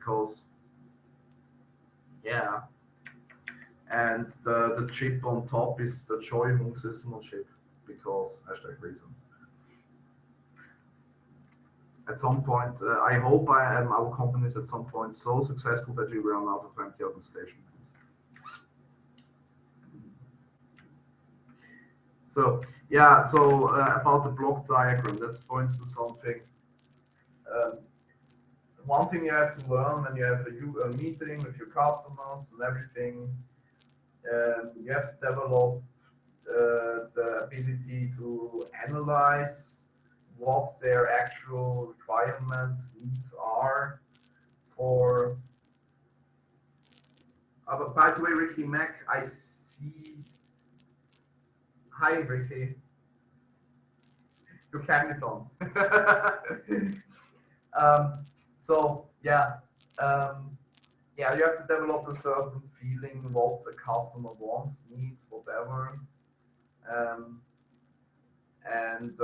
because yeah, and the chip on top is the Joy-Hung chip because #reason. At some point, I hope our company is at some point so successful that we run out of empty open station. So yeah, so about the block diagram, that's for instance something. One thing you have to learn when you have a meeting with your customers and everything, you have to develop the ability to analyze what their actual requirements, needs are for. But by the way, Ricky Mac, I see. Hi, Ricky. Your cam is on. So yeah, yeah, you have to develop a certain feeling what the customer wants, needs, whatever, and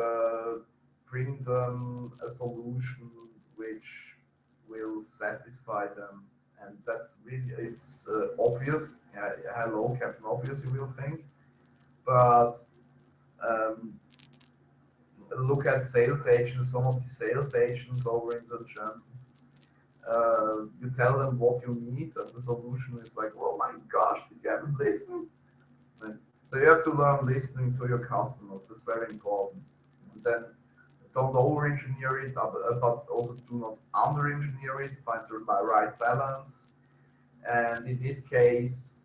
bring them a solution which will satisfy them. And that's really, it's obvious. Hello, Captain Obvious, you will think, but look at sales agents. Some of the sales agents over in the German. You tell them what you need, and the solution is like, oh my gosh, did you haven't listened? So you have to learn listening to your customers. That's very important. And then don't over-engineer it, but also do not under-engineer it. Find the right balance. And in this case,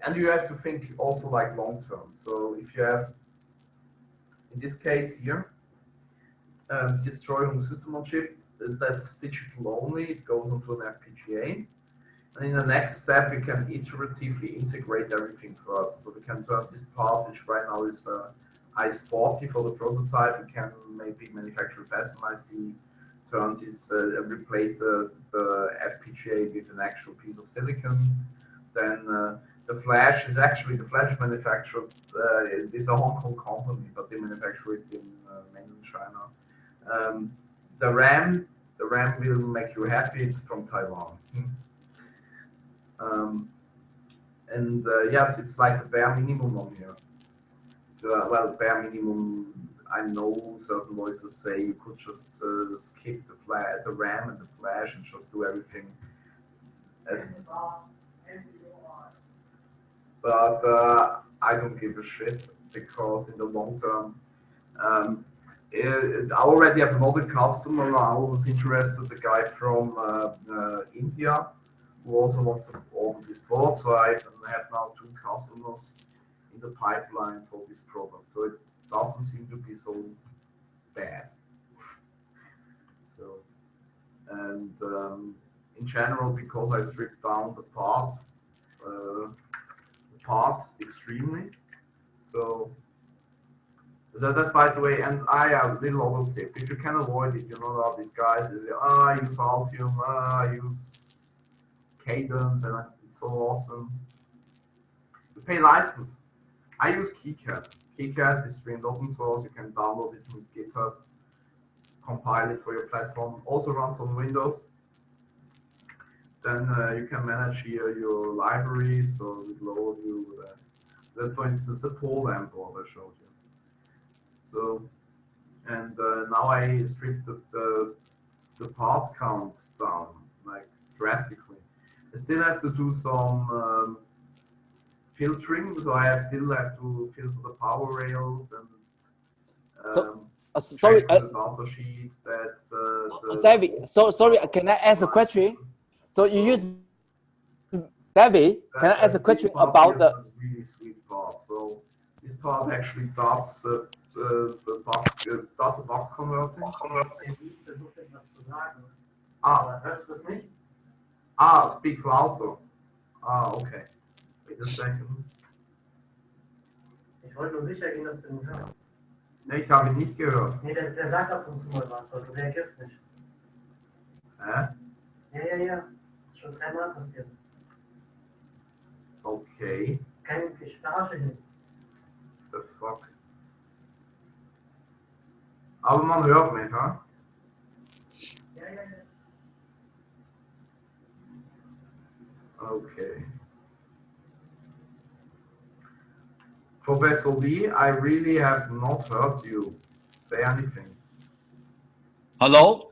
and you have to think also like long-term. So if you have, in this case here, this Joy-Hung chip, that's digital only, it goes onto an FPGA. And in the next step, we can iteratively integrate everything further. So we can turn this part, which right now is IS40 for the prototype, we can maybe manufacture a SMIC, turn this, replace the FPGA with an actual piece of silicon. Then the flash is actually, the flash manufactured, it is a Hong Kong company, but they manufacture it in mainland China. The RAM will make you happy, it's from Taiwan. And yes, it's like the bare minimum on here. Well, bare minimum, I know certain voices say you could just skip the RAM and the flash and just do everything as. But I don't give a shit, because in the long term, I already have another customer now who's interested, a guy from India, who also wants to order this board. So I have now 2 customers in the pipeline for this product. So it doesn't seem to be so bad. So, and in general, because I stripped down the parts extremely. So that's by the way, and I have a little other tip. If you can avoid it, you know how these guys is, I use Altium, I use Cadence, and it's so awesome. You pay license. I use KiCad. KiCad is free and open source. You can download it from GitHub, compile it for your platform. Also runs on Windows. Then you can manage here your libraries. So we load you. That's for instance the pole lamp board I showed you. So, and now I stripped the part count down like drastically. I still have to do some filtering, so I still have to filter the power rails and sorry, the data sheet. That's David. So sorry, can I ask a question? So you use David? Can I ask a question about the really sweet part? So this part actually does a buck converting. Hörst du es nicht? Speak louder. Okay. Wait a second. Ich wollte nur sicher gehen, dass du ihn hörst. Ne, ich habe ihn nicht gehört. Nee, der sagt ab und zu mal was, aber du reagierst nicht. Hä? Ja. Das ist schon 3-mal passiert. Okay. Keine Verarsche hin. The fuck? Aber man hört mich, ha? Yeah, yeah, yeah. Okay. Professor Lee, I really have not heard you say anything. Hello?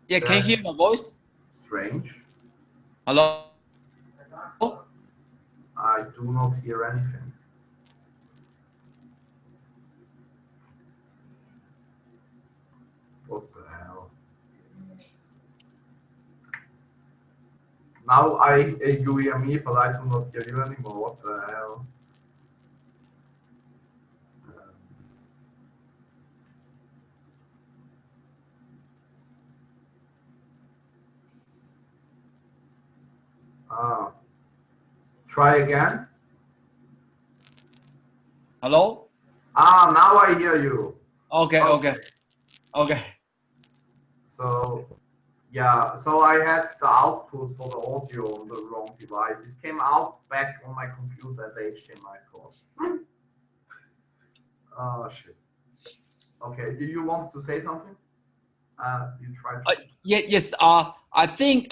Yeah, can you hear my That's voice? strange. Hello? I do not hear anything. What the hell? Now you hear me, but I do not hear you anymore. What the hell? Ah, try again. Hello? Ah, now I hear you. Okay, okay, okay. So, yeah, so I had the output for the audio on the wrong device. It came out back on my computer at the HDMI port. Oh, shit. Okay, do you want to say something? You tried to... Yes, I think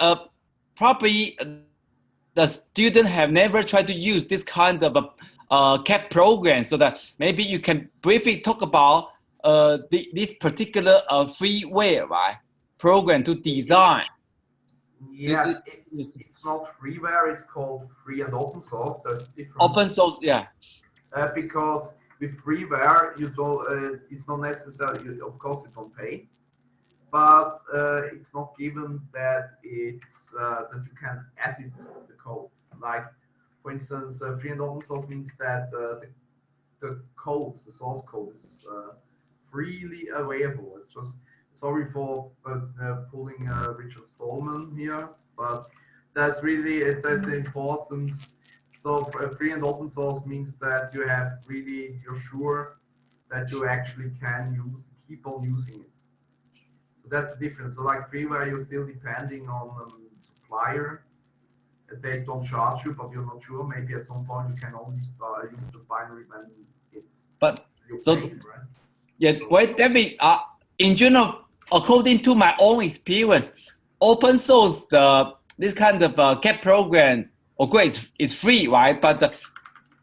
probably the student have never tried to use this kind of a CAD program, so that maybe you can briefly talk about this particular freeware, right? Program to design. Yes, it's not freeware, it's called free and open source. There's different... Open source, yeah. Because with freeware, you don't, it's not necessary, of course you don't pay, but it's not given that it's that you can edit the code. Like, for instance, free and open source means that the code, the source code, is freely available. It's just, sorry for pulling Richard Stallman here, but that's really there's the importance. So free and open source means that you have really, you're sure that you actually can keep on using it. So that's the difference. So like freeware, you're still depending on supplier. They don't charge you, but you're not sure. Maybe at some point you can only use the binary when it's... But so, right? Yeah, well, David, in general, according to my own experience, open source, this kind of CAD program, of course, it's free, right? But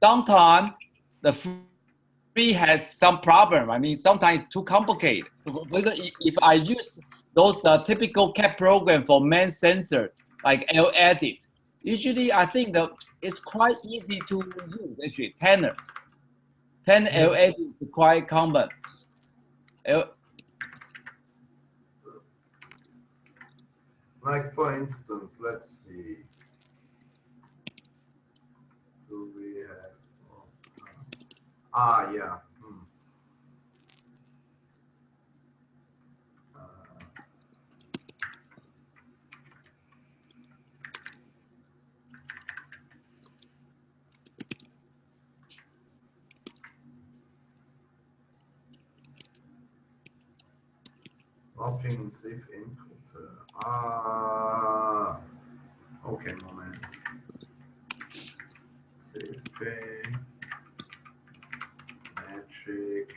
sometimes the free has some problem. I mean, sometimes it's too complicated. If I use those typical CAD program for main sensor, like L-Edit, usually I think that it's quite easy to use, actually, Tanner. Tanner L-Edit is quite common. Like for instance, let's see. Do we have? Yeah. Option save input. Okay, moment. Save pay. Magic.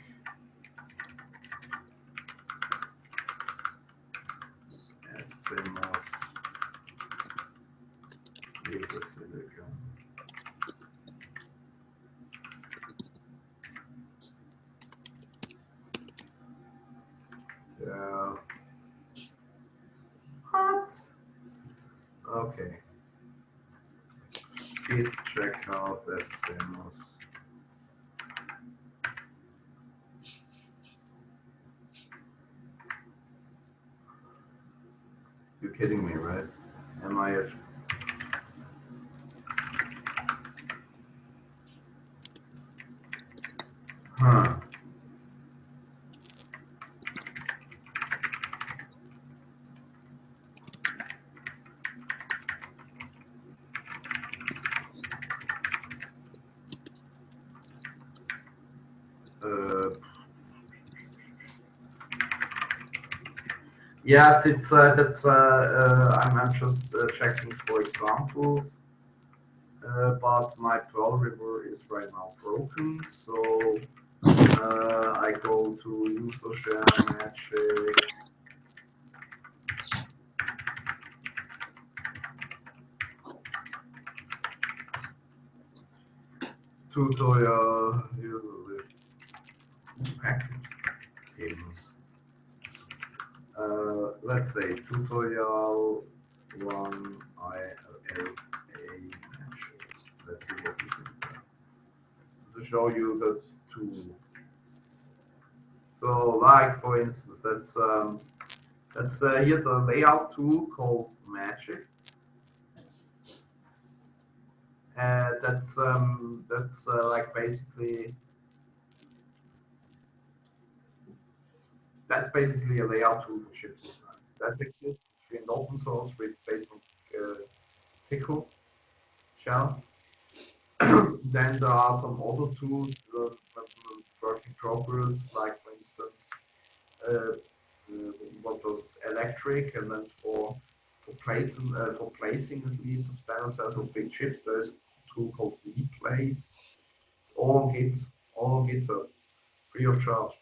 SCMOS. Vapor silicon. So, what? Okay. Git check out SCMOS. You're kidding me, right? Am I at... Huh. Yes, it's that's I'm just checking for examples, but my Pearl River is right now broken, so I go to user share magic. tutorial package tables. Let's say tutorial 1 ILA. Let's see what this is. To show you the tool. So, like for instance, that's here the layout tool called Magic. That's like basically a layout tool for chip design. That exists in open source based on Pickle shell. Then there are some other tools work in progress, like for instance, what was electric, and then for placing at least of standard cells of big chips, there's a tool called Replace. It's all on GitHub, free of charge,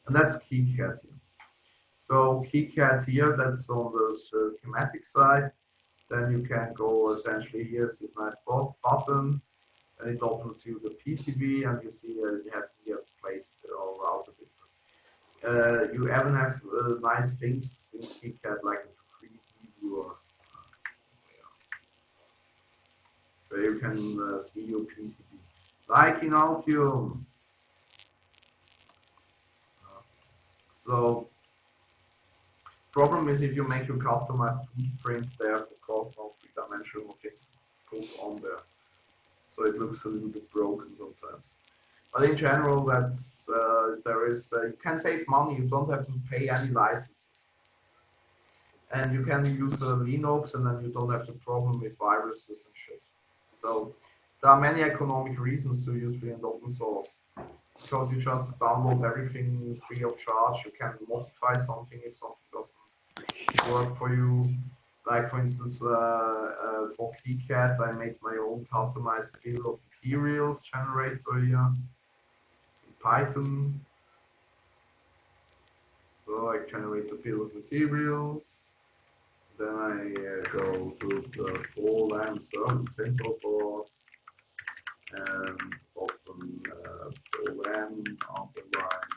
and that's KiCad here. So KiCad here, that's on the schematic side. Then you can go essentially, here's this nice button, and it opens you the PCB, and you see you have here placed all out of it. You even have nice things in KiCad, like a 3D viewer, where you can see your PCB, like in Altium. So, problem is if you make your customized footprint there, of course, no three-dimensional things put on there. So it looks a little bit broken sometimes. But in general, that's you can save money. You don't have to pay any licenses, and you can use Linux, and then you don't have the problem with viruses and shit. So there are many economic reasons to use free and open source, because you just download everything free of charge. You can modify something if something doesn't work for you. Like for instance, for KiCad, I made my own customized bill of materials generator here in Python. So I generate the bill of materials. Then I go to the full sensor board and open full underline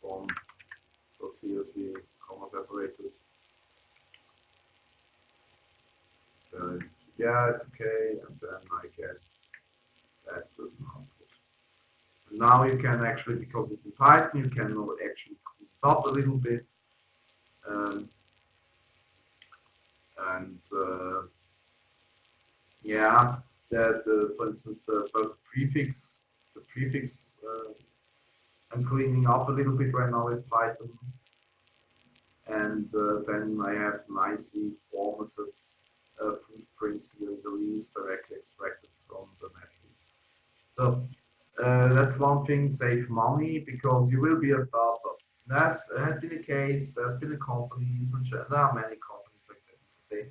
font.csv, comma separated. Yeah, it's okay, and then I get that as an output. And now you can actually, because it's in Python, you can actually clean it up a little bit. Yeah, for instance, first the prefix I'm cleaning up a little bit right now with Python, and then I have nicely formatted footprints here in the list directly extracted from the netlist. So that's one thing, save money, because you will be a startup. That has been the case. There's been companies, and there are many companies like that.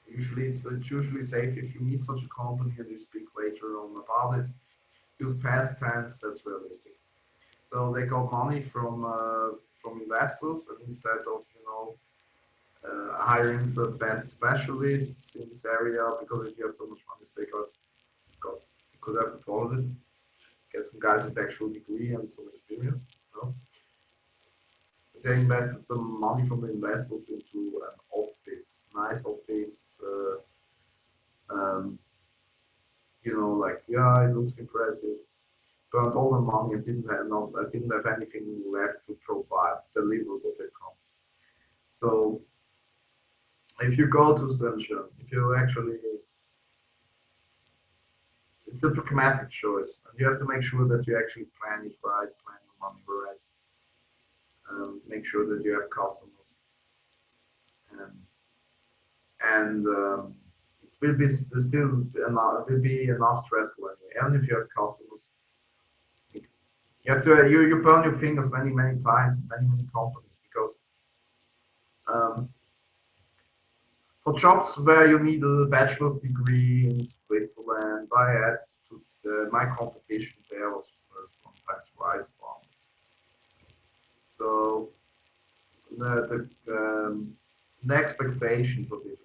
Usually it's usually safe if you meet such a company and you speak later on about it. Use past tense, that's realistic. So they got money from investors, and instead of hiring the best specialists in this area, because if you have so much money, they could have afforded it. Get some guys with actual degree and some experience. They invested the money from the investors into an office, nice office. Like, yeah, it looks impressive. Burned all the money. I didn't have anything left to deliver what they promised. So if you go to Sunshine, if you actually, it's a pragmatic choice, and you have to make sure that you actually plan it right, plan your money right, make sure that you have customers, and it will be enough stressful anyway. Even if you have customers, you burn your fingers many times in many companies, because for jobs where you need a bachelor's degree in Switzerland, I had my competition there was sometimes rice farmers. So the expectations are different.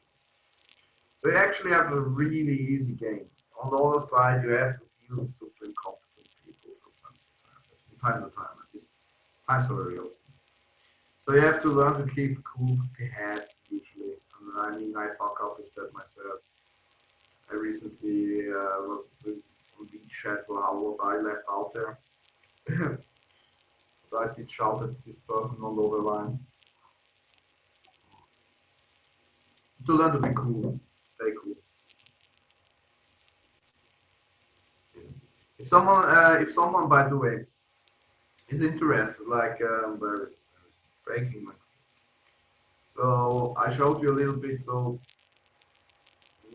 So you actually have a really easy game. On the other side, you have to few super incompetent people from time to time. At least times are very open. So you have to learn to keep cool heads usually. I mean, I fuck up with that myself. I recently was with some beach chat what I left out there. But I did shout at this person on the other line. To learn to be cool, stay cool. If someone, by the way, is interested, like where is breaking my. So I showed you a little bit. So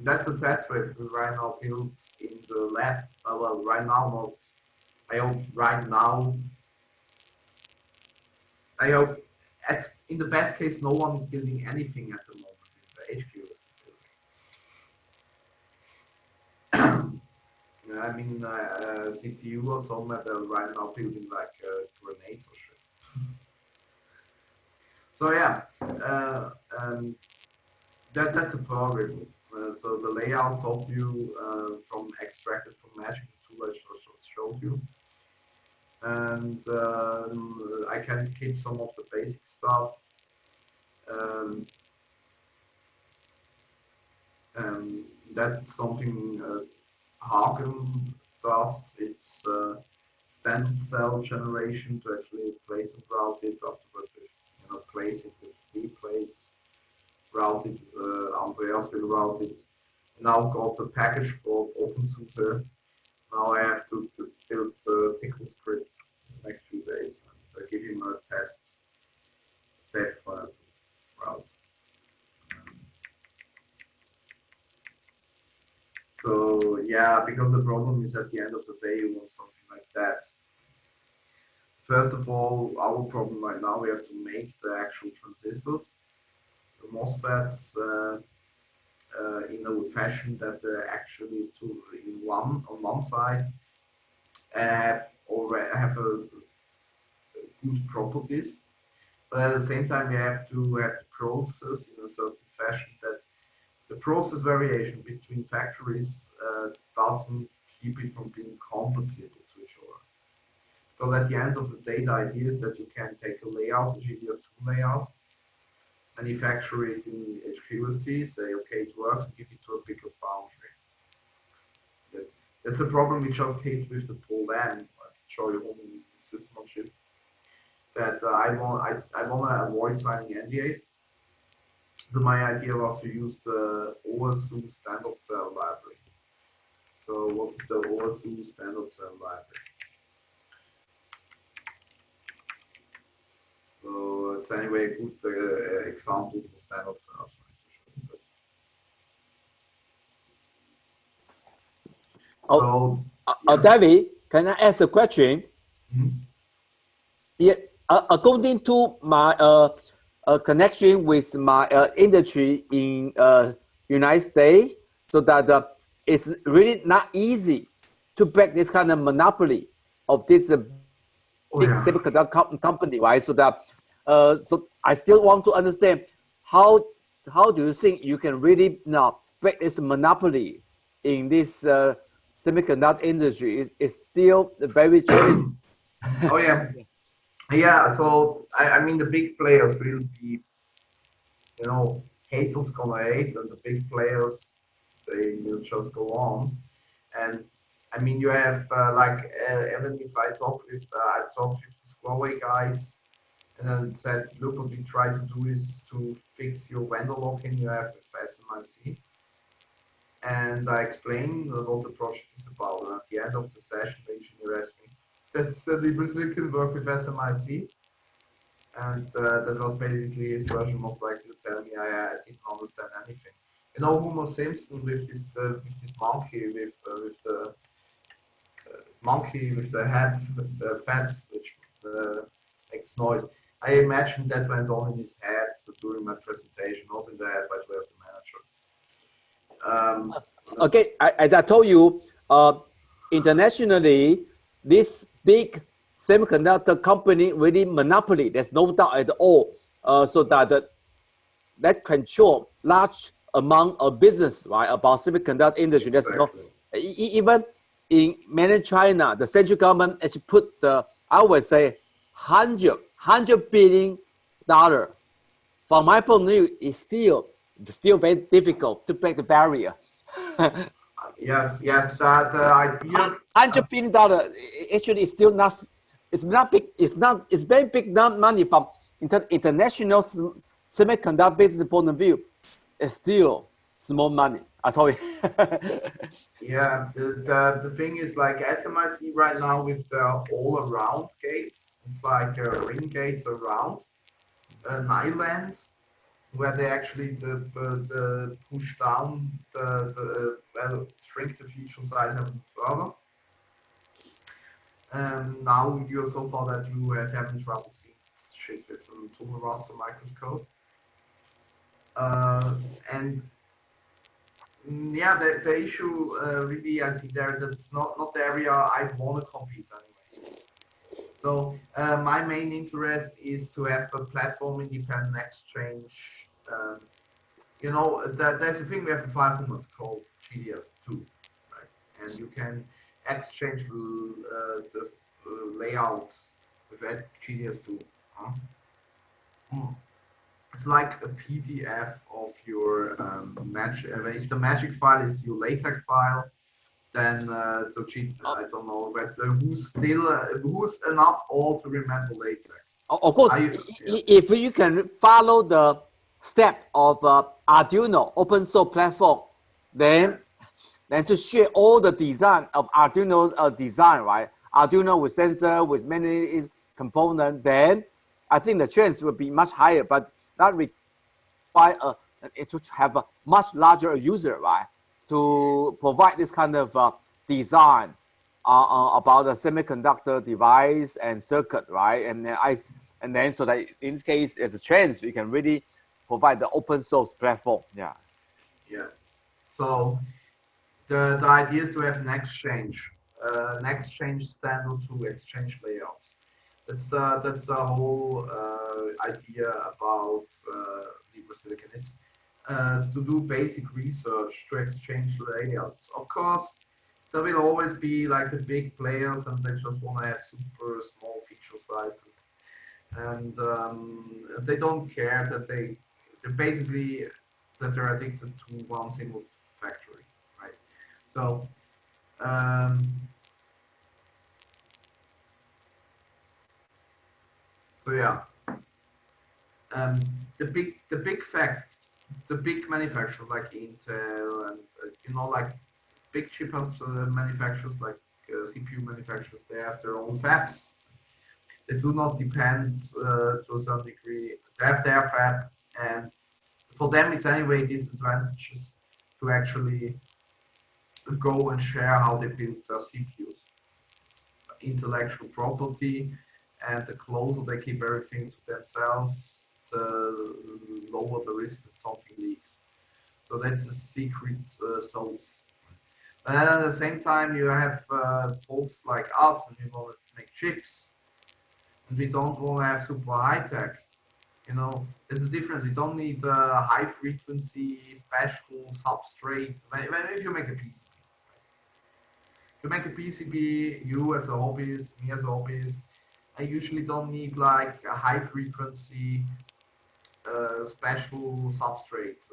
that's a test wave we right now built in the lab. Well, right now not. I hope right now. I hope in the best case, no one is building anything at the moment in the HQs. I mean, CTU or somewhere they're right now building like grenades or shit. So yeah, that's a problem. So the layout of you from extracted from Magic tool I just showed you, and I can skip some of the basic stuff. That's something Hagen does. It's standard cell generation to actually place and route it afterwards. Place it with replace, route it. Andreas will route it. Now got the package called OpenSUSE. Now I have to build the tickle script in the next few days and give him a test file to route. So yeah, because the problem is at the end of the day you want something like that. First of all, our problem right now, we have to make the actual transistors, the MOSFETs, in a fashion that they're actually on one side have a good properties, but at the same time we have to process in a certain fashion that the process variation between factories doesn't keep it from being compatible to each other. So at the end of the day, the idea is that you can take a layout, a GDS2 layout, manufacture it in HQST, say, okay, it works, and give it to a bigger foundry. That's a problem we just hit with the POL-M, to show you on the system on chip, that I want to avoid signing NDAs. So my idea was to use the OSU standard cell library. So what is the OSU standard cell library? So it's anyway a good example for standard cells. So, David, can I ask a question? Mm-hmm. Yeah, according to my connection with my industry in United States, so that it's really not easy to break this kind of monopoly of this big semiconductor company, right? So that so I still want to understand how do you think you can really break this monopoly in this semiconductor industry? It's still very challenging. Oh yeah. Yeah, so I mean the big players will be, haters gonna hate, and the big players, they will just go on. And I mean you have even if I talked with the Huawei guys, and then said, look, what we try to do is to fix your vendor lock-in you have with SMIC. And I explained what the project is about. And at the end of the session, the engineer asked me, that's we can work with SMIC. And that was basically his version, most likely to tell me I didn't understand anything. You know, Homer Simpson with this monkey with the monkey with the hat, with the fast, which makes noise. I imagine that went on in his head during my presentation, also in the head by the way of the manager. Okay, as I told you, internationally, this big semiconductor company really monopoly. There's no doubt at all. So that control large amount of business, right? About semiconductor industry. There's no in mainland China, the central government actually put the, I would say, $100 billion. From my point of view, it's still very difficult to break the barrier. Yes, the idea. $100 billion actually is still not. It's not big. It's very big money from international semiconductor business point of view. It's still small money. I told you. Yeah, the thing is like SMIC right now with the all around gates. It's like ring gates around an island where they actually push down well, shrink the feature size even further. Now you're so far that you haven't trouble seeing shit with a tool raster microscope. And yeah, the issue really I see there, that's not the area I want to compete anyway. So my main interest is to have a platform independent exchange. You know, there's a thing we have a file format called GDS2, right? And you can exchange the layout with that GDS2. Huh? It's like a PDF of your magic. If the magic file is your LaTeX file, then the cheat. I don't know, but who's enough old to remember LaTeX? Of course, if you can follow the step of Arduino open source platform, then to share all the design of Arduino design, right? Arduino with sensor, with many components, then I think the chance will be much higher, but that require it to have a much larger user, right? To provide this kind of design about the semiconductor device and circuit, right? And then so that in this case, there's a chance we can really provide the open source platform. Yeah. Yeah. So the idea is to have an exchange standard to exchange layouts. That's the whole idea about LibreSilicon. It's to do basic research to exchange layouts. Of course, there will always be like the big players, and they just want to have super small feature sizes, and they don't care that they're basically that they're addicted to one single factory, right? So. So yeah, the big manufacturers like Intel and you know, like big chip manufacturers like CPU manufacturers, they have their own fabs. They do not depend to a certain degree. They have their fab, and for them it's anyway disadvantageous to actually go and share how they build their CPUs. It's intellectual property, and the closer they keep everything to themselves, the lower the risk that something leaks. So that's the secret sauce. And at the same time, you have folks like us, and we want to make chips, and we don't want to have super high tech. You know, there's a difference. We don't need high frequency special substrate. If you make a PCB, to make a PCB, you as a hobbyist, me as a hobbyist, I usually don't need like a high frequency special substrate.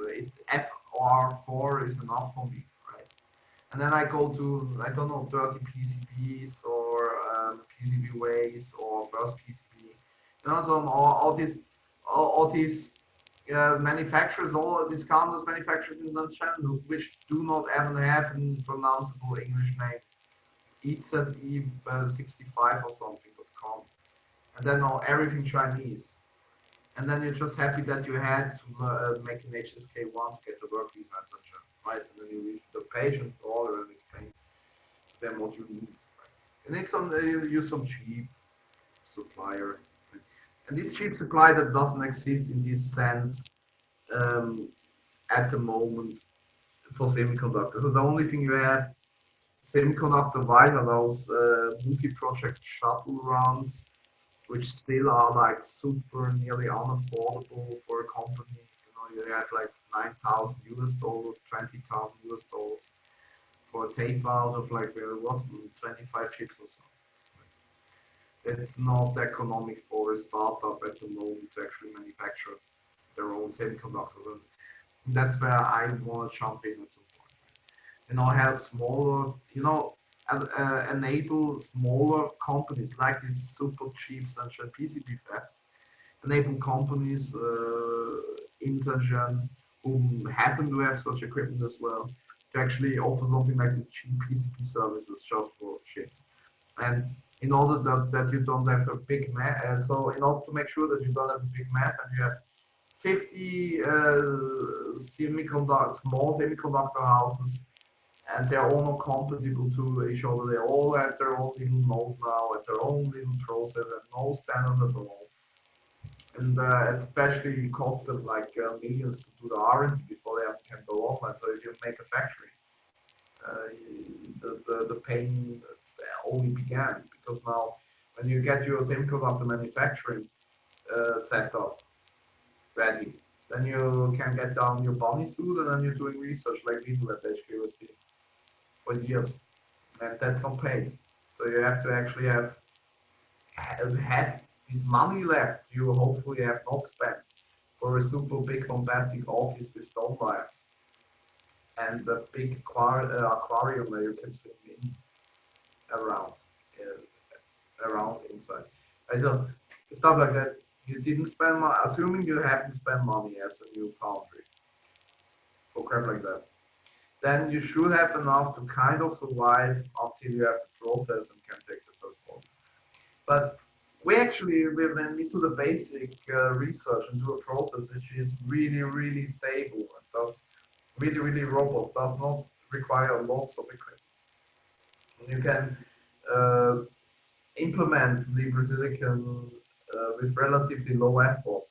FR4 is enough for me, right? And then I go to, I don't know, 30 PCBs or PCB ways or burst PCB. You know, so all these manufacturers, all these countless manufacturers in the channel, which do not even have a pronounceable English name. IBTM6010 or something.com, and then everything Chinese, and then you're just happy that you had to make an HSK1 to get the work visa, etc. Right? And then you read the page and order and explain to them what you need. Right? You need some, you use some cheap supplier, right? And this cheap supply that doesn't exist in this sense at the moment for semiconductors. So the only thing you have semiconductor wise are those multi-project shuttle runs, which still are like super nearly unaffordable for a company. You know, you have like $9,000 US, $20,000 US. for a tape out of like what 25 chips or so. It's not economic for a startup at the moment to actually manufacture their own semiconductors, and that's where I want to jump in at some point. You know, help smaller, you know, enable smaller companies like these super cheap Shenzhen PCB fabs, enable companies in Shenzhen who happen to have such equipment as well to actually offer something like the cheap PCB services just for chips. And in order that you don't have a big mass, so in order to make sure that you don't have a big mass and you have 50 small semiconductor houses, and they're all not compatible to each other. They all have their own little node now, and their own little process, and no standard at all. And especially it costs them like millions to do the R&D before they can go offline. So if you make a factory, the pain only began, because now when you get your semiconductor manufacturing setup ready, then you can get down your bunny suit and then you're doing research like we do at HKUST for years, and that's not paid. So you have to actually have this money left you hopefully have not spent for a super big bombastic office with stone wires and a big aquarium where you can swim in around inside. So stuff like that. You didn't spend money, assuming you haven't spent money as a new foundry for crap like that. Then you should have enough to kind of survive until you have the process and can take the first one. But we went into the basic research and do a process which is really, really stable and does really robust, does not require lots of equipment. And you can implement Libre Silicon with relatively low effort.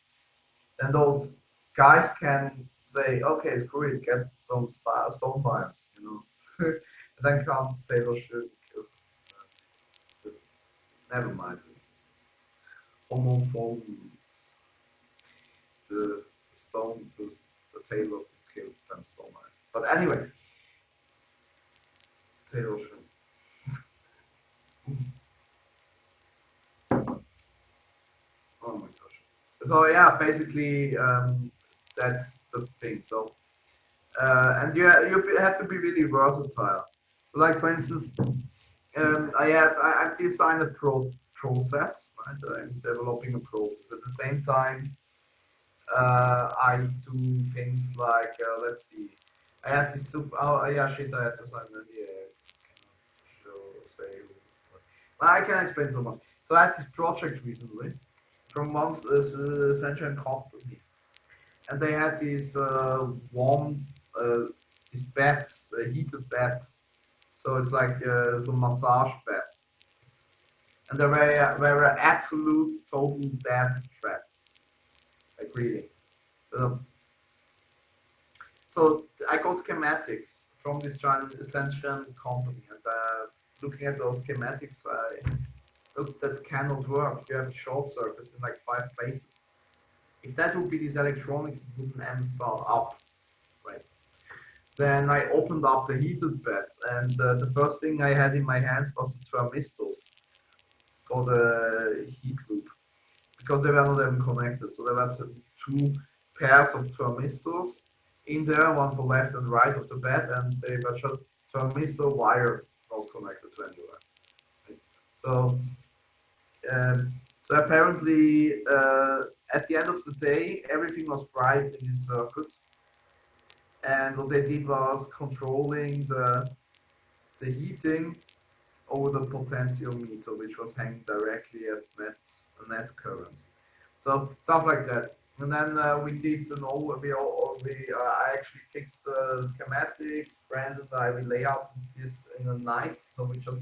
Then those guys can say, okay, screw it, get some stone wires, you know. And then comes Taylor Swift, never mind. Homophones, the Taylor killed them stone wires. But anyway, Taylor Swift. Oh my gosh. So yeah, basically that's the thing. So and you have to be really versatile. So like for instance, I designed a process, right? I'm developing a process. At the same time, I do things like let's see. I had this super. Oh yeah, shit! I had to sign an NDA. Say. Well, I can explain so much. So I had this project recently from one Central company, and they had these these beds, heated beds. So it's like some massage beds, and they were an absolute total death trap, like really. So I got schematics from this Central company, and looking at those schematics, look, that cannot work. You have a short circuits in like 5 places. If that would be these electronics, it wouldn't end start up, right? Then I opened up the heated bed, and the first thing I had in my hands was the thermistors for the heat loop, because they were not even connected. So there were 2 pairs of thermistors in there, one for left and right of the bed, and they were just thermistor wire not connected to anywhere. Right? So apparently, at the end of the day, everything was bright in this circuit, and what they did was controlling the heating over the potentiometer, which was hanging directly at net current. So stuff like that. And then we did an I actually fixed the schematics. Brandon and I we lay out this in a night, so we just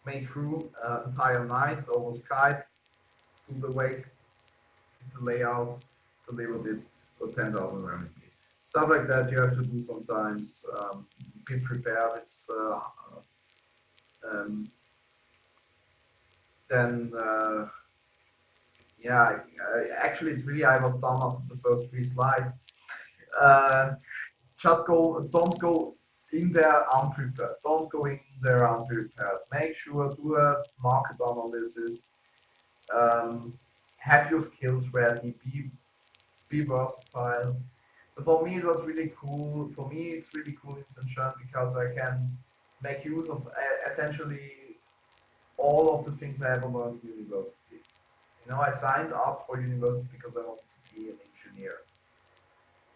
made through entire night over Skype, stood awake, did the layout, delivered it for 10,000 RMB. Stuff like that you have to do sometimes. Be prepared. It's then yeah, actually it's really I was done after the first 3 slides. Just don't go in there unprepared. Don't go in there unprepared. Make sure do a market analysis. Have your skills ready. Be versatile. So for me, it was really cool. For me, it's really cool in Shenzhen because I can make use of essentially all of the things I ever learned in university. You know, I signed up for university because I wanted to be an engineer.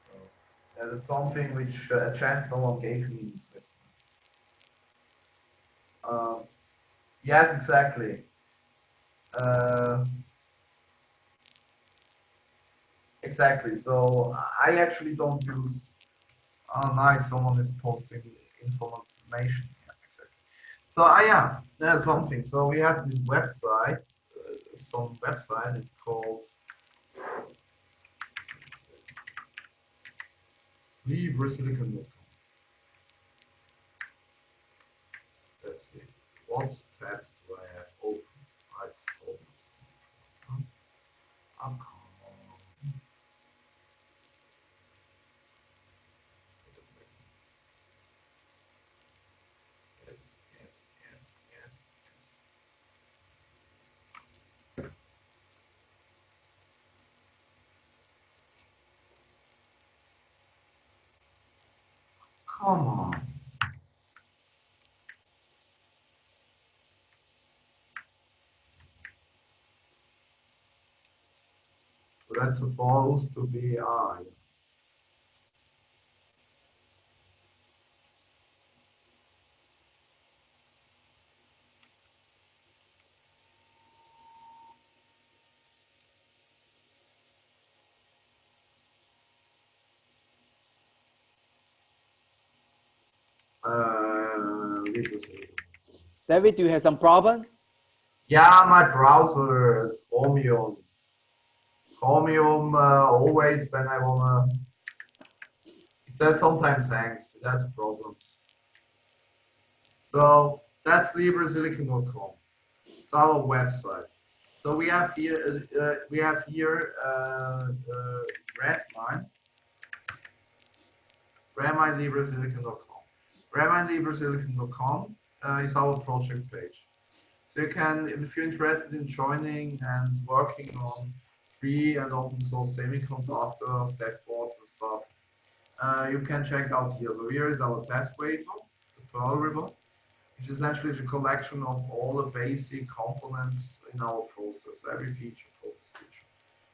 So that's something which a chance no one gave me in Switzerland. Yes, exactly. Uh, exactly. So I actually don't use. Oh, nice. Someone is posting information. Yeah, exactly. So yeah, there's something. So we have this website, some website. It's called LibreSilicon.com. Let's see. What tabs do I have open? I suppose. Oh, come on. Wait a second. Yes, yes, yes, yes, yes. Come on. So that's supposed to be I. LibreSilicon. David, do you have some problem? Yeah, my browser, it's Chromium. Chromium always when I wanna. That sometimes hangs. That's problems. So that's LibreSilicon.com. It's our website. So we have here Redmine, RedmineLibreSilicon.com. RedmineLibreSilicon.com is our project page. So you can, if you're interested in joining and working on free and open source semiconductors, dev-boards and stuff, you can check out here. So here is our test wafer, the Pearl River, which essentially is a collection of all the basic components in our process, every feature, process feature.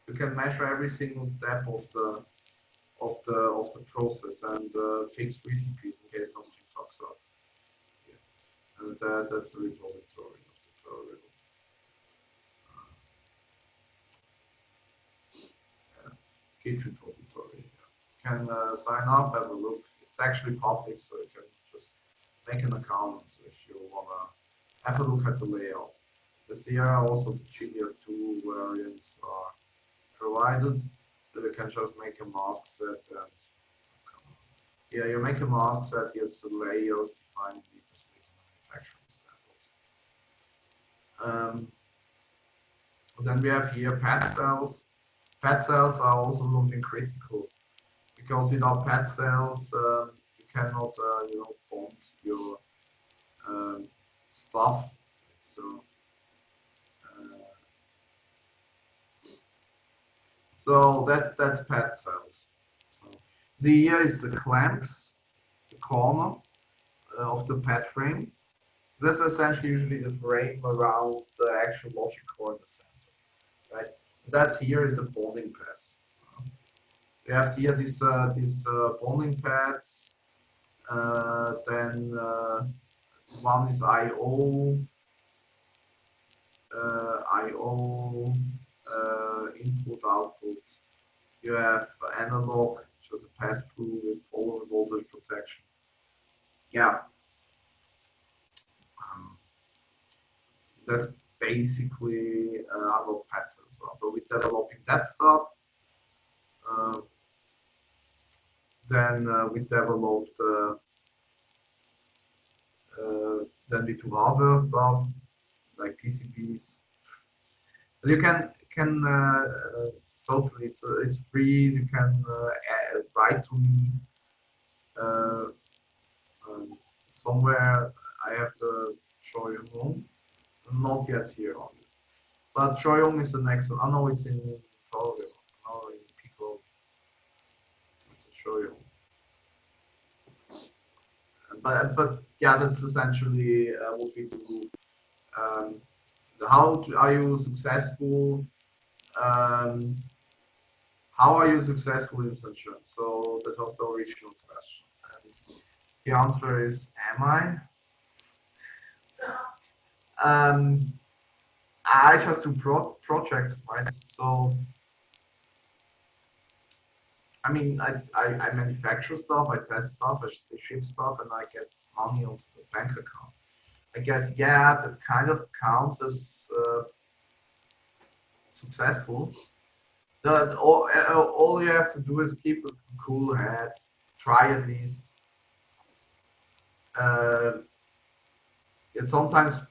You can measure every single step of the process and fix recipes in case something fucks up. Yeah. And that's the repository of the Pearl River. Git repository. You can sign up, have a look. It's actually public, so you can just make an account if you wanna have a look at the layout. The Sierra also the GDS2 variants are provided, so you can just make a mask set and yeah, you make a mask set, it's the layers defined in the manufacturing standards. Then we have here pad cells. Pad cells are also something critical because without pad cells you cannot bond your stuff. So that's pad cells. So here is the clamps, the corner of the pad frame. That's essentially usually the frame around the actual logic core in the center, right? That here is the bonding pads. We have here these bonding pads. Then one is I/O, input output. You have analog, which is a pass-through with all voltage protection. Yeah, that's basically our pad sensor. So we're developing that stuff. Then we developed then we do hardware stuff like PCBs. But you can totally it's free. You can write to me somewhere I have the Shoyong, not yet here on it. But Shoyong is the next one. I know it's in Tokyo. No, in Pico. It's a Shoyong. But yeah, that's essentially what we do. Um, are you successful? Um, how are you successful in Sunshine? So that was the original question. And the answer is, am I? I just do projects, right? So, I mean, I manufacture stuff, I test stuff, I ship stuff, and I get money onto the bank account. I guess, yeah, that kind of counts as successful. That all you have to do is keep a cool head, try at least. It's sometimes,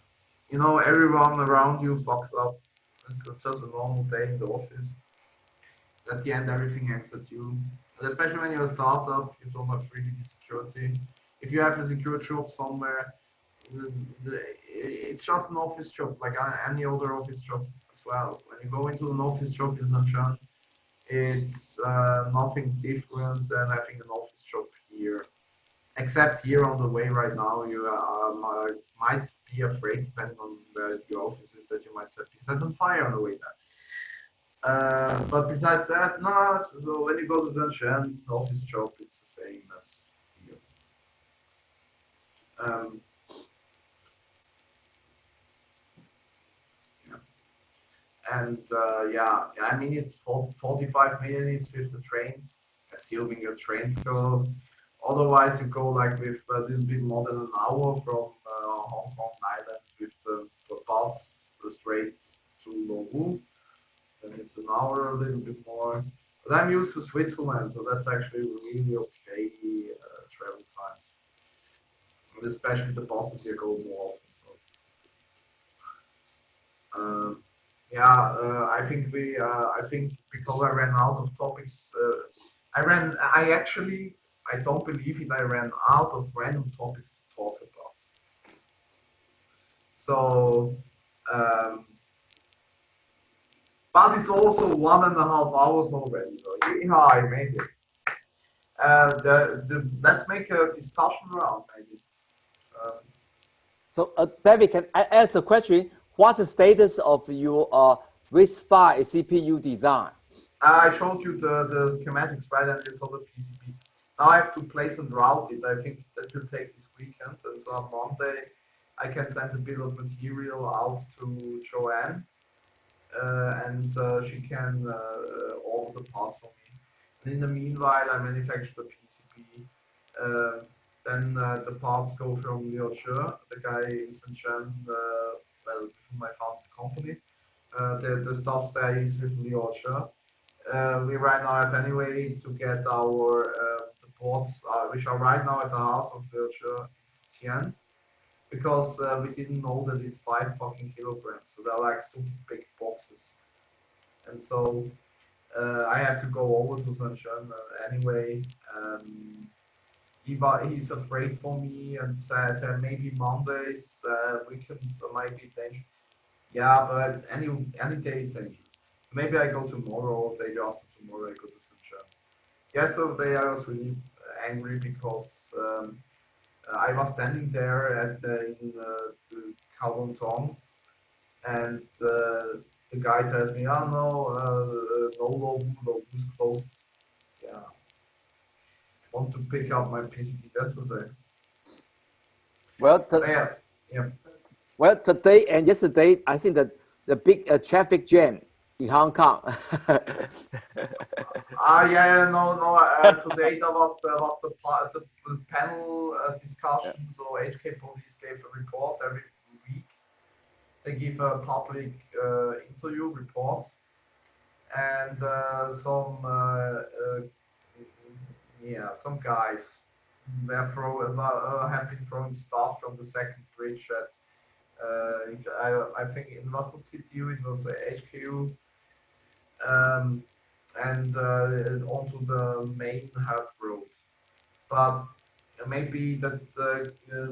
everyone around you fucks up. It's just a normal day in the office. At the end, everything hangs at you. And especially when you're a startup, you don't have really the security. If you have a secure job somewhere, it's just an office job, like any other office job as well. When you go into an office job in Sunshine, it's nothing different than having an office job here. Except here on the way right now, you might be afraid, depending on where your office is, that you might set on fire on the way there. But besides that, no. So when you go to Sunshine, office job, it's the same as here. Yeah. And yeah, I mean it's 45 minutes with the train, assuming your trains go. Otherwise, you go like with a little bit more than an hour from Hong Kong Island with the bus straight to Lowu. Then it's an hour, a little bit more. But I'm used to Switzerland, so that's actually really okay travel times. And especially the buses here go more often. So yeah, I think because I ran out of topics, I don't believe it. I ran out of random topics to talk about. So. But it's also 1.5 hours already. So yeah, I made it. Let's make a discussion round, maybe. So, David, can I ask a question? What's the status of your RISC-V CPU design? I showed you the schematics, right, and it's on the PCB. Now I have to place and route it. I think that will take this weekend, and so on Monday I can send a bill of material out to Joanne, and she can order the parts for me. And in the meanwhile, I manufacture the PCB. Then the parts go from Liu Che, the guy in Shenzhen, well, with whom I founded the company. The stuff there is with Liu Che. We right now have anyway to get our the ports, which are right now at the house of Liu Che Tian, because we didn't know that it's 5 fucking kilograms, so they're like super big boxes. And so I have to go over to Sunshine anyway. He's afraid for me and says maybe Mondays, weekends might be dangerous. Yeah, but any day is dangerous. Maybe I go tomorrow or the day after tomorrow I go to Sunshine. Yesterday I was really angry because I was standing there in the Kowloon Tong, and the guy tells me, "Oh no, Lowu is closed." Yeah, want to pick up my PCB yesterday. Well, yeah. Well, today and yesterday, I think that the big traffic jam in Hong Kong. Today there was the panel discussion. Yeah. So HK Police gave a report every week. They give a public interview report, and some guys have been throwing stuff from the second bridge at I think it was not CTU, it was HKU, and onto the main hub road. But maybe that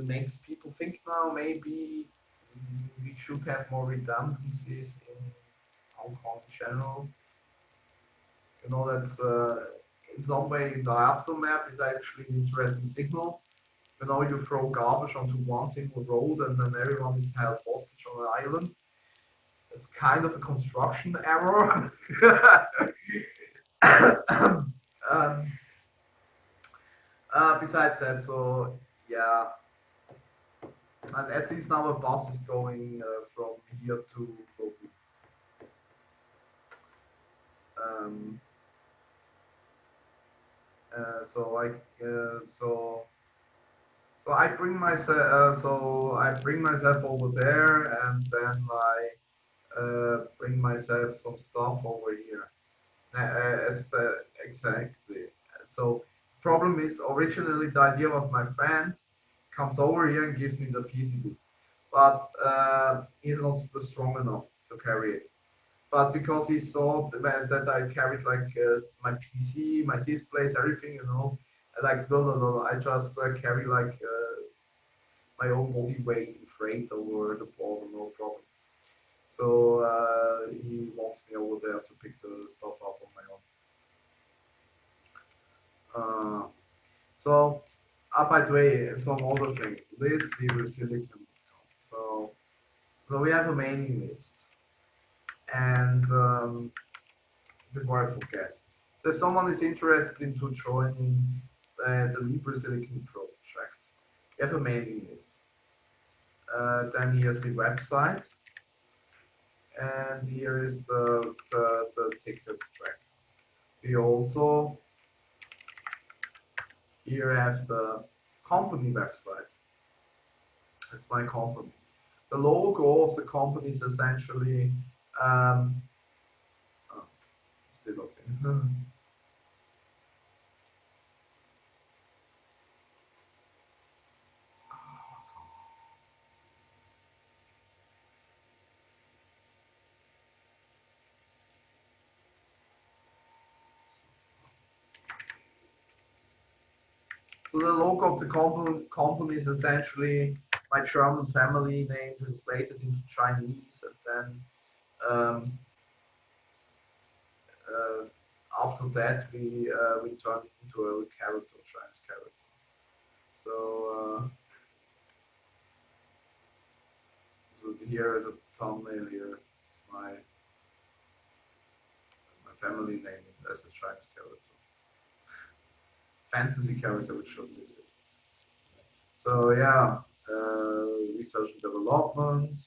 makes people think now maybe we should have more redundancies in Hong Kong in general. You know, that's in some way the aftermath is actually an interesting signal. You know, you throw garbage onto one single road and then everyone is held hostage on an island. It's kind of a construction error. um, besides that, so yeah, and at least now a bus is going from here to Kobe. Um, so I bring myself over there, and then I bring myself some stuff over here. Exactly. So problem is originally the idea was my friend comes over here and gives me the PCBs, but he's not strong enough to carry it. But because he saw that I carried like my PC, my displays, everything, you know, like no, I just carry like my own body weight in freight over the border, no problem. So he wants me over there to pick the stuff up on my own. By the way, some other thing. This liver silicon. So we have a mailing list, and before I forget, so if someone is interested into joining the Libre Silicon project, we have a mailing list. Then here's the website, and here is the ticket track. We also here have the company website. It's my company. The logo of the company is essentially still okay. So the logo of the company is essentially my German family name translated into Chinese, and then after that we turn it into a character, Chinese character. So, so here the thumbnail here is my family name as a Chinese character, fantasy character which should use it. So yeah, research and development,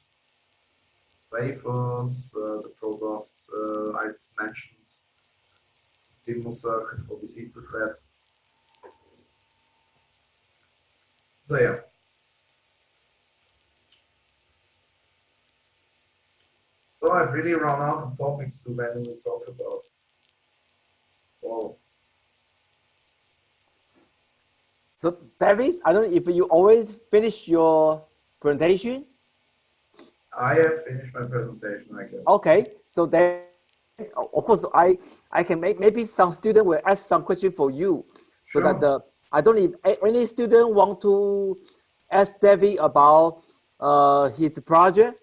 wafers, the product I mentioned, stimulus circuit for this heater thread. So yeah. So I've really run out of topics to randomly talk about. Wow. So David, I don't know if you always finish your presentation. I have finished my presentation, I guess. Okay, so then of course I can make, maybe some student will ask some question for you. Sure. So that I don't know if any student want to ask David about his project.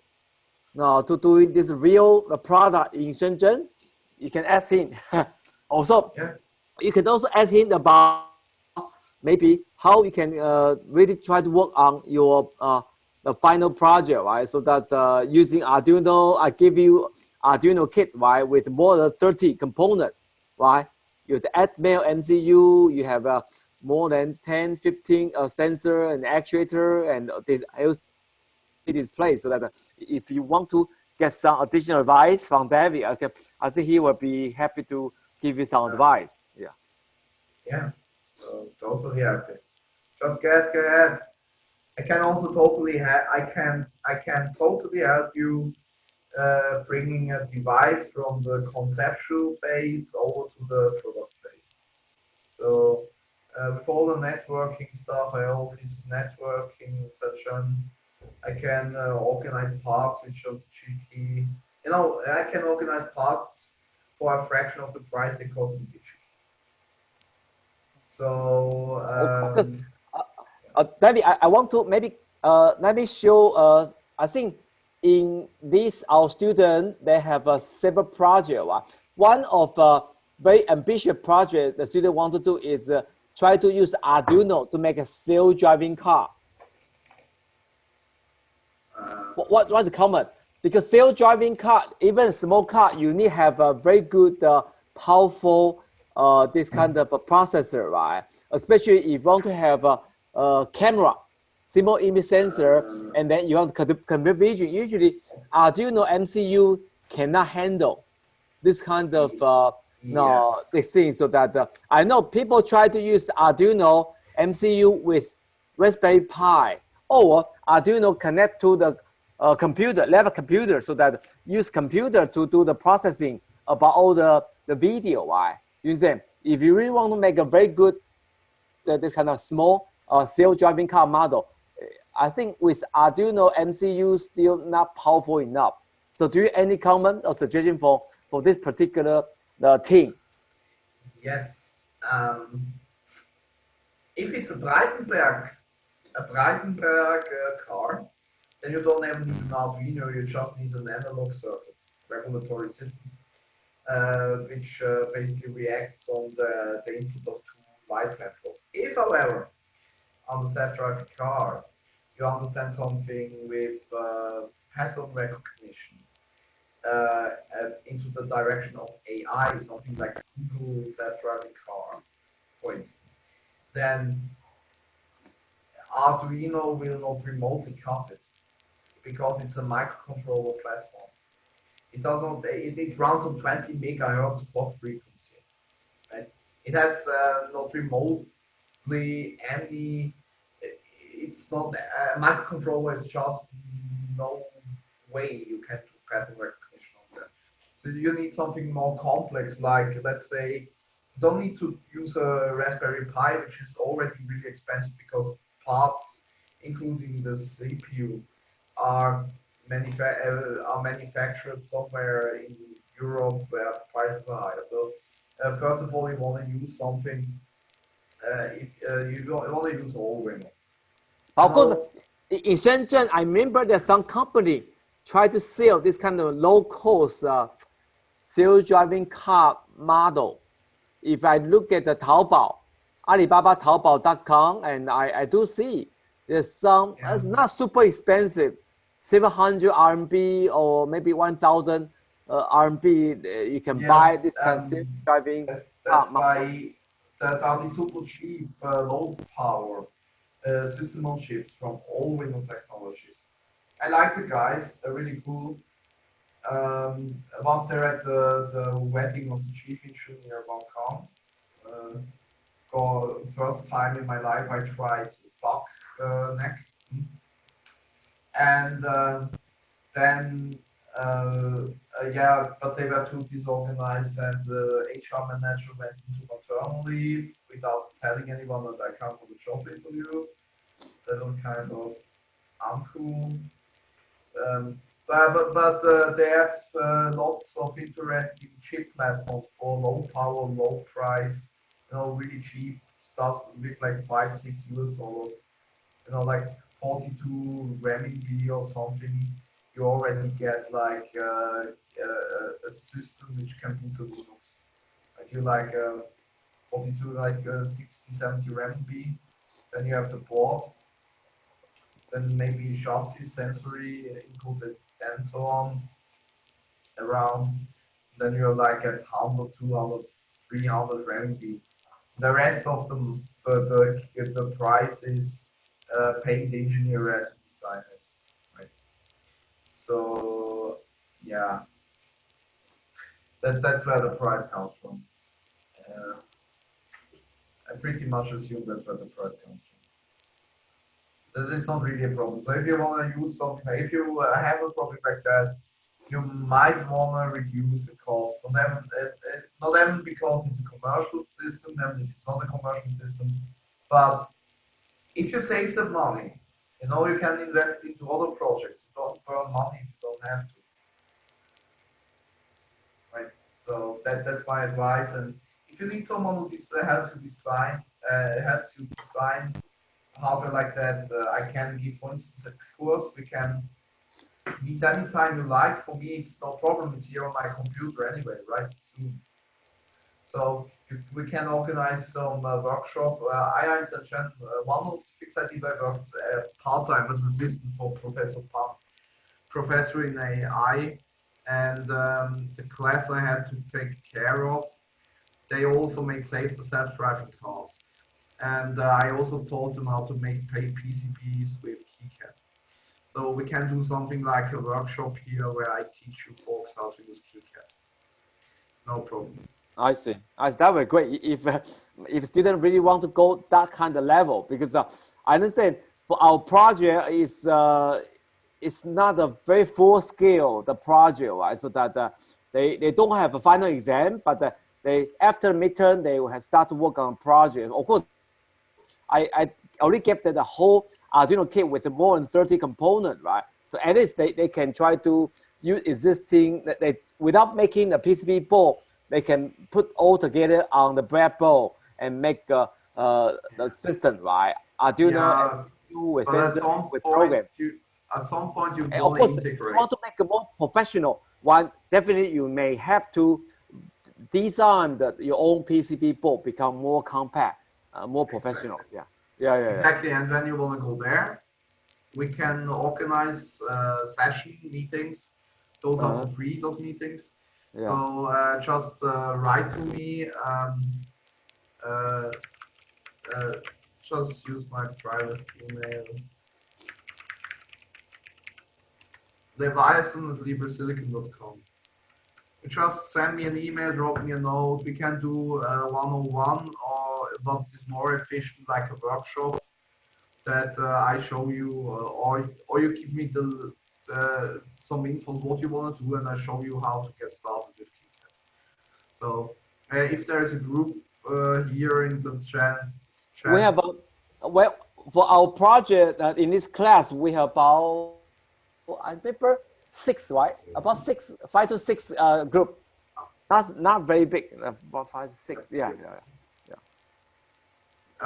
No, to do this real product in Shenzhen, you can ask him. Also, yeah. You can also ask him about maybe how you can really try to work on your the final project, right? So that's using Arduino. I give you Arduino kit, right, with more than 30 components, right? You have the Atmel MCU, you have more than 10, 15 sensor and actuator and this display, so that if you want to get some additional advice from David, okay, I think he will be happy to give you some advice. Yeah. Yeah. So totally happy. Just guess ahead. I can also totally I can totally help you bringing a device from the conceptual phase over to the product phase. So with all the networking stuff, all this networking session, I can organize parts which are cheeky. You know, I can organize parts for a fraction of the price they cost in DigiKey. So David, I want to maybe let me show. I think in this our student they have a several project. One of very ambitious project the student want to do is try to use Arduino to make a self-driving car. What's the comment? Because self-driving car, even small car, you need have a very good, powerful this kind of a processor, right? Especially if you want to have a camera, simple image sensor, and then you want computer vision. Usually, Arduino MCU cannot handle this kind of this thing. So that I know people try to use Arduino MCU with Raspberry Pi, or Arduino connect to the computer, level computer, so that use computer to do the processing about all the video, right? You understand? If you really want to make a very good this kind of small self-driving car model, I think with Arduino MCU still not powerful enough. So do you any comment or suggestion for this particular team? Yes. If it's a Breitenberg car, then you don't even need an Arduino, you just need an analog circuit, regulatory system, which basically reacts on the input of two light sensors. If, however, on the self-driving car, you understand something with pattern recognition into the direction of AI, something like Google self-driving car, for instance, then Arduino will not remotely cut it because it's a microcontroller platform. It doesn't. It runs on 20 megahertz clock frequency. Right? It has not remotely any. It's not a microcontroller. Is just no way you can do pattern recognition on that. So you need something more complex, like let's say, you don't need to use a Raspberry Pi, which is already really expensive because parts, including the CPU, are manufactured somewhere in Europe where the prices are higher. So first of all, you want to use something. If you don't want to use Allwinner. Of course, in Shenzhen, I remember that some company try to sell this kind of low-cost self-driving car model. If I look at the Taobao, Alibaba Taobao.com, and I do see there's some, it's not super expensive, 700 RMB or maybe 1,000 RMB, you can buy this kind of self-driving That's why that are the super cheap, low power system on chips from Allwinner Technologies. I like the guys, they're really cool. I was there at the wedding of the chief engineer of Hong Kong. For the first time in my life, I tried buck neck. And then, yeah, but they were too disorganized, and the HR manager went into maternal leave without telling anyone that I come for the job interview. That was kind of uncool. But they have lots of interesting chip platforms for low power, low price, really cheap stuff with like $5-6. Like 42 renminbi or something. You already get like a system which can boot to Linux. If you like 42, like 60-70 renminbi, then you have the board. Then maybe chassis, sensory included, and so on around. Then you're like at 100, 200, 300 RMB. The rest of the price is paying the engineer to design it, right? So yeah, that's where the price comes from. I pretty much assume that's where the price comes from. It's not really a problem. So if you want to use something, if you have a problem like that, you might want to reduce the cost. So then, not even because it's a commercial system, then if it's not a commercial system, but if you save the money, you can invest into other projects. Don't burn money if you don't have to. Right? So that's my advice. And if you need someone who helps you design hardware like that, I can give, for instance, a course. We can meet anytime you like. For me, it's no problem. It's here on my computer anyway, right? Zoom. So we can organize some workshop. I understand one of the things I did, I worked part-time as assistant for Professor Pan, professor in AI, and the class I had to take care of, they also make self-driving cars. And I also taught them how to make PCBs with KiCad. So we can do something like a workshop here where I teach you folks how to use KiCad. It's no problem. I see. That would be great if students really want to go that kind of level, because I understand for our project is it's not a very full scale the project, right? So that they don't have a final exam, but they after midterm they will have start to work on project. Of course, I already kept the whole Arduino kit with more than 30 components, right? So at least they can try to use existing they without making a PCB board. They can put all together on the breadboard and make the system, right? Arduino with but sensor with program. At some point you're And of gonna course, if you integrate. want to make a more professional one, definitely you may have to design your own PCB board become more compact, more professional. Exactly. Yeah. Exactly, and when you wanna go there, we can organize session meetings. Those are for free, those meetings. Yeah. So just write to me. Uh, just use my private email. leviathan@libresilicon.com. Just send me an email, drop me a note. We can do one-on-one, or what is more efficient, like a workshop that I show you, or you give me some info what you want to do, and I show you how to get started with KiCad. So if there is a group here in the chat, We have well for our project in this class we have about I remember 6, right? About 5 to 6 group. Not very big. About 5 to 6. Yeah.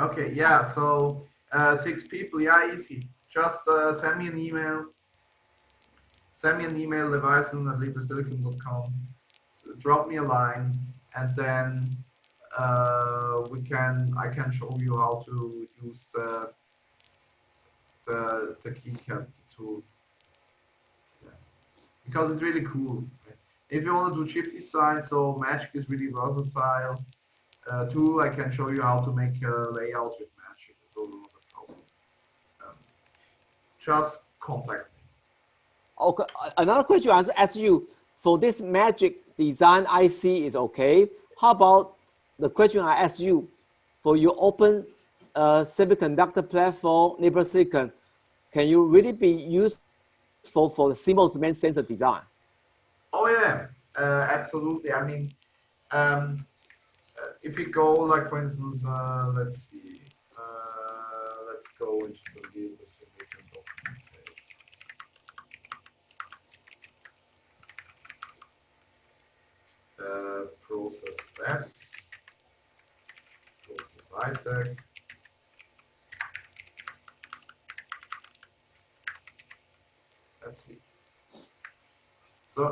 Okay, yeah. So 6 people, yeah, easy. Just send me an email. Send me an email, leviathan@libresilicon.com. Drop me a line, and then I can show you how to use the KiCad tool. Yeah. Because it's really cool. If you want to do chip design, so Magic is really versatile. Tool, I can show you how to make a layout with Magic. It's also not a problem. Just contact me. Okay. Another question I ask you for this Magic design IC is okay. How about the question I asked you for your open semiconductor platform, LibreSilicon? Can you really be useful for the CMOS main sensor design? Oh yeah, absolutely. I mean, if we go, like for instance, let's see, let's go into the LibreSilicon documentation. Process steps, process ITech. Let's see. So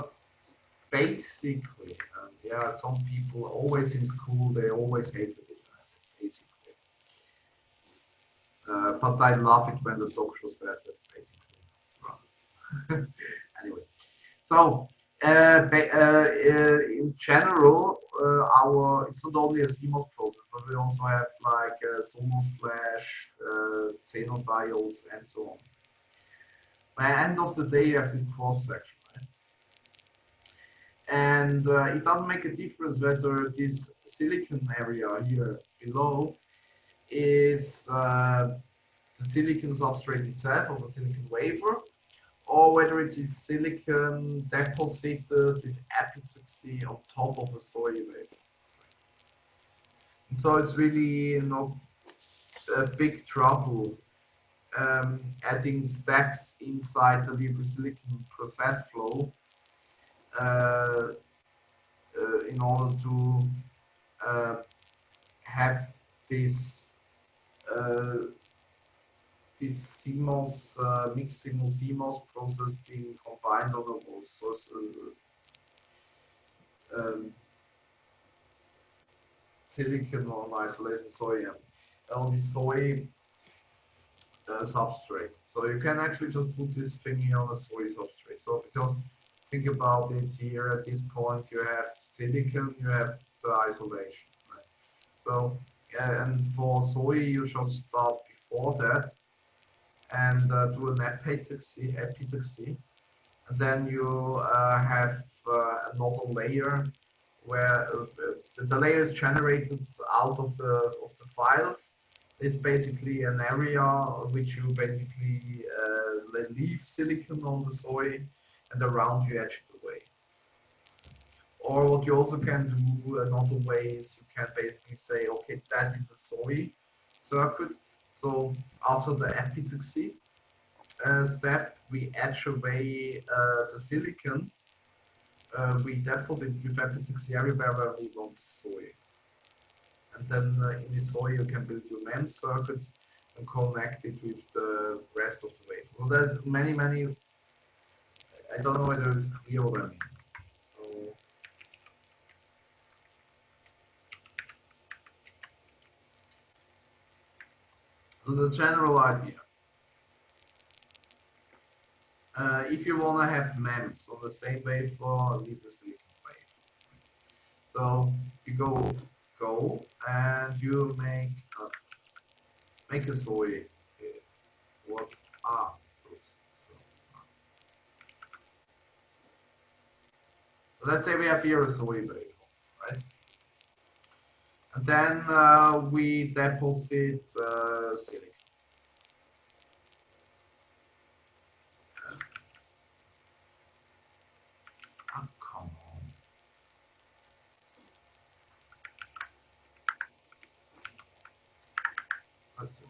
basically, yeah, some people always in school, they always hated it, basically. But I love it when the doctor said that, basically. Anyway, so in general, it's not only a CMOS processor, we also have like Sonos flash, xenon diodes, and so on. By the end of the day, you have this cross section. And it doesn't make a difference whether this silicon area here below is the silicon substrate itself or the silicon wafer, or whether it's silicon deposited with epitaxy on top of a soil wafer. So it's really not a big trouble adding steps inside the LibreSilicon process flow in order to have this this CMOS mixed signal CMOS process being combined on a source silicon on isolation soy and on the soy substrate. So you can actually just put this thingy on a soy substrate. So because think about it here at this point, you have silicon, you have the isolation. Right? So and for soy, you just start before that and do an epitaxy, and then you have another layer where the layer is generated out of the files. It's basically an area which you basically leave silicon on the soy, and around you etch it away. Or what you also can do another way is you can basically say, okay, that is a soy circuit. So after the epitaxy step, we etch away the silicon. We deposit with epitaxy everywhere where we want soy. And then in the soy you can build your MEMS circuits and connect it with the rest of the wafer. So there's many, I don't know whether it's clear what I mean. So the general idea. If you want to have MEMS on the same wafer, leave the silicon wafer. So you go and you make a soy. What are those? So let's say we have here a soy wafer, right? And then we deposit silicon. Come on. Let's do it.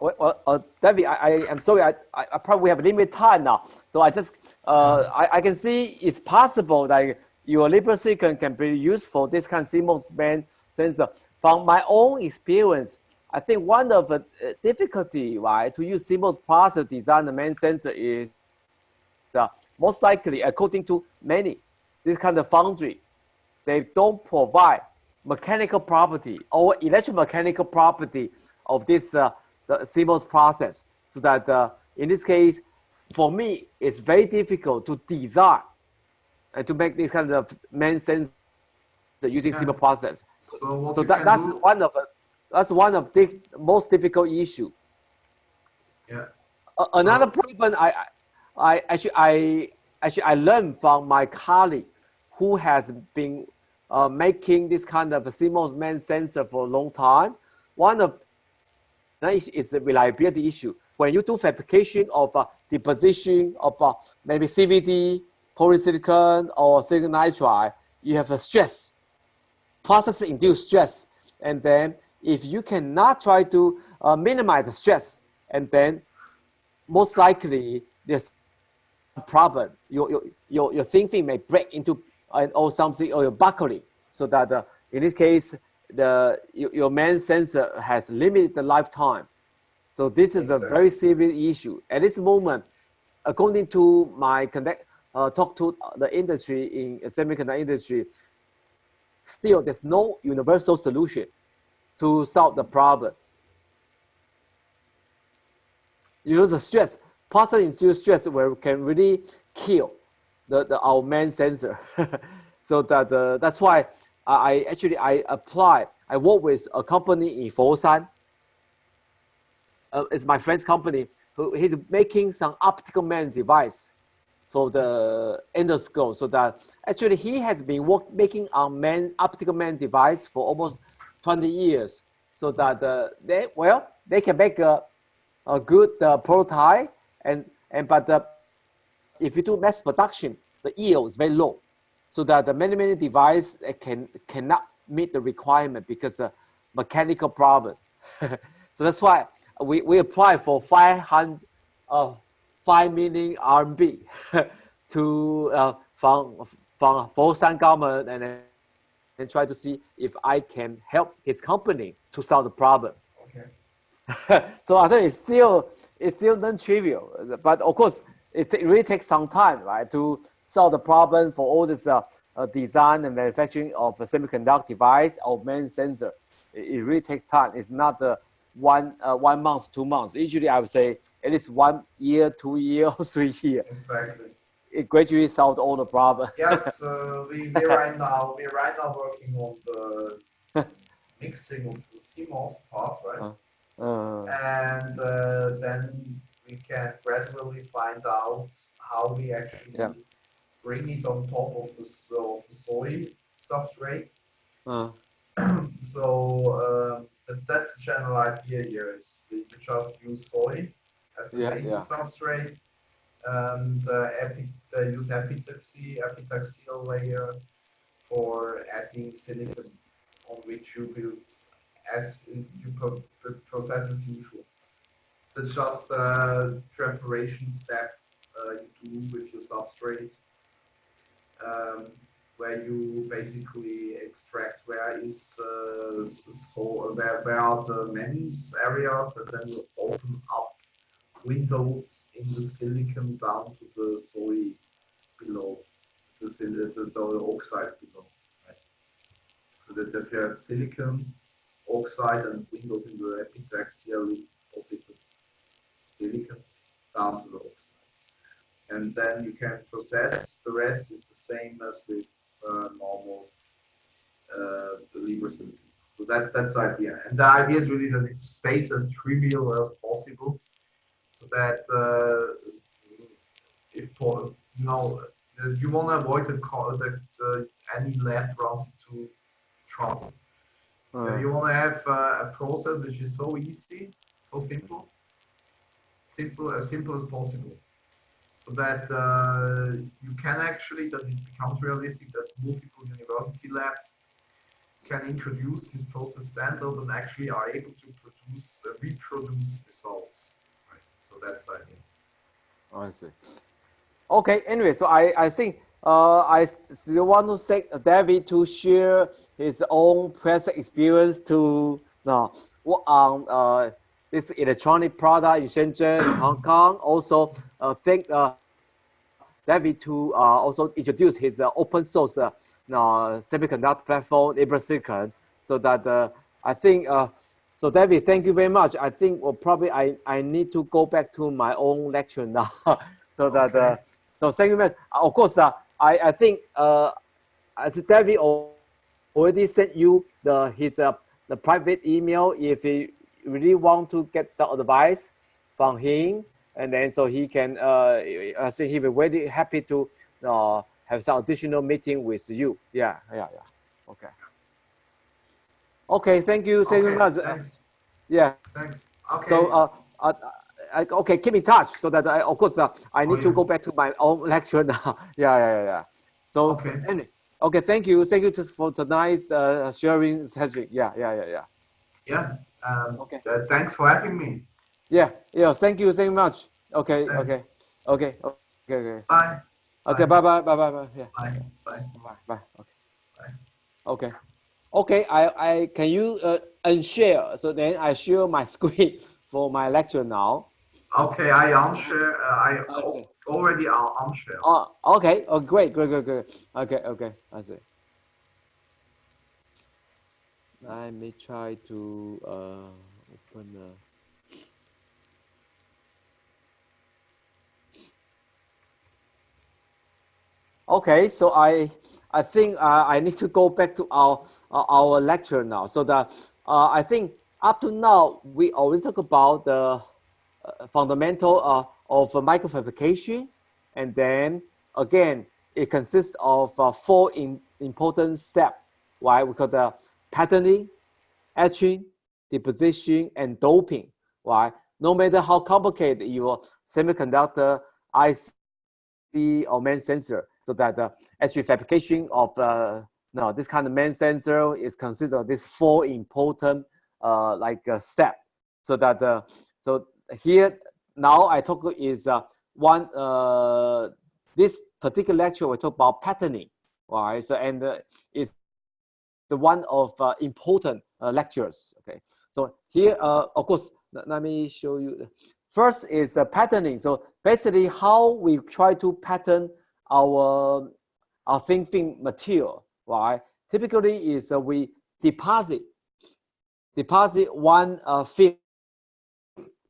Well, David, I am sorry. I probably have limited time now, so I just I can see it's possible that your liquid silicon can be used for this kind of CMOS band sensor. From my own experience, I think one of the difficulty, right, to use CMOS process design the main sensor is most likely, according to many, this kind of foundry, they don't provide mechanical property or electromechanical property of this the CMOS process. So that in this case, for me, it's very difficult to design and to make this kind of main sensor using CMOS process. So that's one of the most difficult issue. Yeah. Another problem I learned from my colleague who has been making this kind of CMOS main sensor for a long time. One of that is a reliability issue. When you do fabrication of deposition of maybe CVD, polysilicon, or silicon nitride, you have a stress, process-induced stress. And then if you cannot try to minimize the stress, and then most likely there's a problem. Your thin may break into or something, or your buckling. So that in this case, your main sensor has limited lifetime. So this is a very serious issue. At this moment, according to my talk to the industry in the semiconductor industry, still there's no universal solution to solve the problem. You know, the stress, process-induced stress can really kill our main sensor. So that's why I work with a company in Foshan. It's my friend's company. He's making some optical MEMS device for the endoscope. So that actually he has been making a optical MEMS device for almost 20 years. So that they can make a good prototype, but if you do mass production, the yield is very low. So that the many devices cannot meet the requirement because of mechanical problem. So that's why we apply for 5 million RMB to from Foshan government and and try to see if I can help his company to solve the problem. Okay. So I think it's still non-trivial, but of course it really takes some time, right, to solve the problem for all this design and manufacturing of a semiconductor device or main sensor. It really takes time. It's not the 1 month, 2 months. Usually I would say at least 1 year, 2 years, or 3 years. Exactly. It gradually solved all the problem. Yes, we're right now working on the mixing of the CMOS part, right? And then we can gradually find out how we actually Yeah. bring it on top of the soy substrate. So that's the general idea here. Is you just use soy as the basis substrate, and use epitaxial layer for adding silicon on which you build as you process as usual. So it's just a preparation step you do with your substrate, where you basically extract where are the MEMS areas, and then you open up windows in the silicon down to the soy below, the oxide below. Right? So that if you have silicon, oxide, and windows in the epitaxial deposit silicon down to the oxide. And then you can process. The rest is the same as with normal liver silicon. So that's the idea. And the idea is really that it stays as trivial as possible, so that if you want to avoid that any lab runs into trouble. You want to have a process which is so easy, so simple, as simple as possible, so that you can actually, that it becomes realistic that multiple university labs can introduce this process standard and actually are able to reproduce results. Right. So that's the idea. I see. Okay. Anyway, so I think I still want to thank David to share his own present experience to work on this electronic product in Shenzhen, in Hong Kong. Also, thank David to also introduce his open source semiconductor platform, IBTM6010, so that I think. So David, thank you very much. I think probably I need to go back to my own lecture now. So that so thank you very much. Of course, I think as David already sent you his the private email if he really want to get some advice from him, and then so he can I think he'll be very happy to have some additional meeting with you. Yeah. Okay. Okay, thank you very much. Thanks. Yeah. Thanks. Okay. So okay, keep in touch so that of course I need to go back to my own lecture now. Yeah. So okay. Anyway, okay, thank you for tonight's sharing session. Yeah. Yeah. Okay. Thanks for having me. Yeah. Thank you very much. Okay. Thanks. Okay. Bye. Okay. Bye. Yeah. Bye. Bye. Okay. Bye. Okay. I can you unshare? So then I share my screen for my lecture now. Okay, I unshare. I already unshare. Oh, okay. Oh, great. Okay. I see. Let me try to open the. Okay, so I think I need to go back to our lecture now. So that I think up to now we already talk about the fundamental of microfabrication, and then again it consists of 4 important steps. Right? We call the patterning, etching, deposition, and doping. Right? No matter how complicated your semiconductor IC or main sensor, so that actually fabrication of this kind of main sensor is considered of these 4 important step. So that so here now I talk is this particular lecture we talk about patterning, right? So and it's one of important lectures. Okay, so here, of course, let me show you. First is patterning. So basically, how we try to pattern our thin film material, right? Typically, is we deposit one film.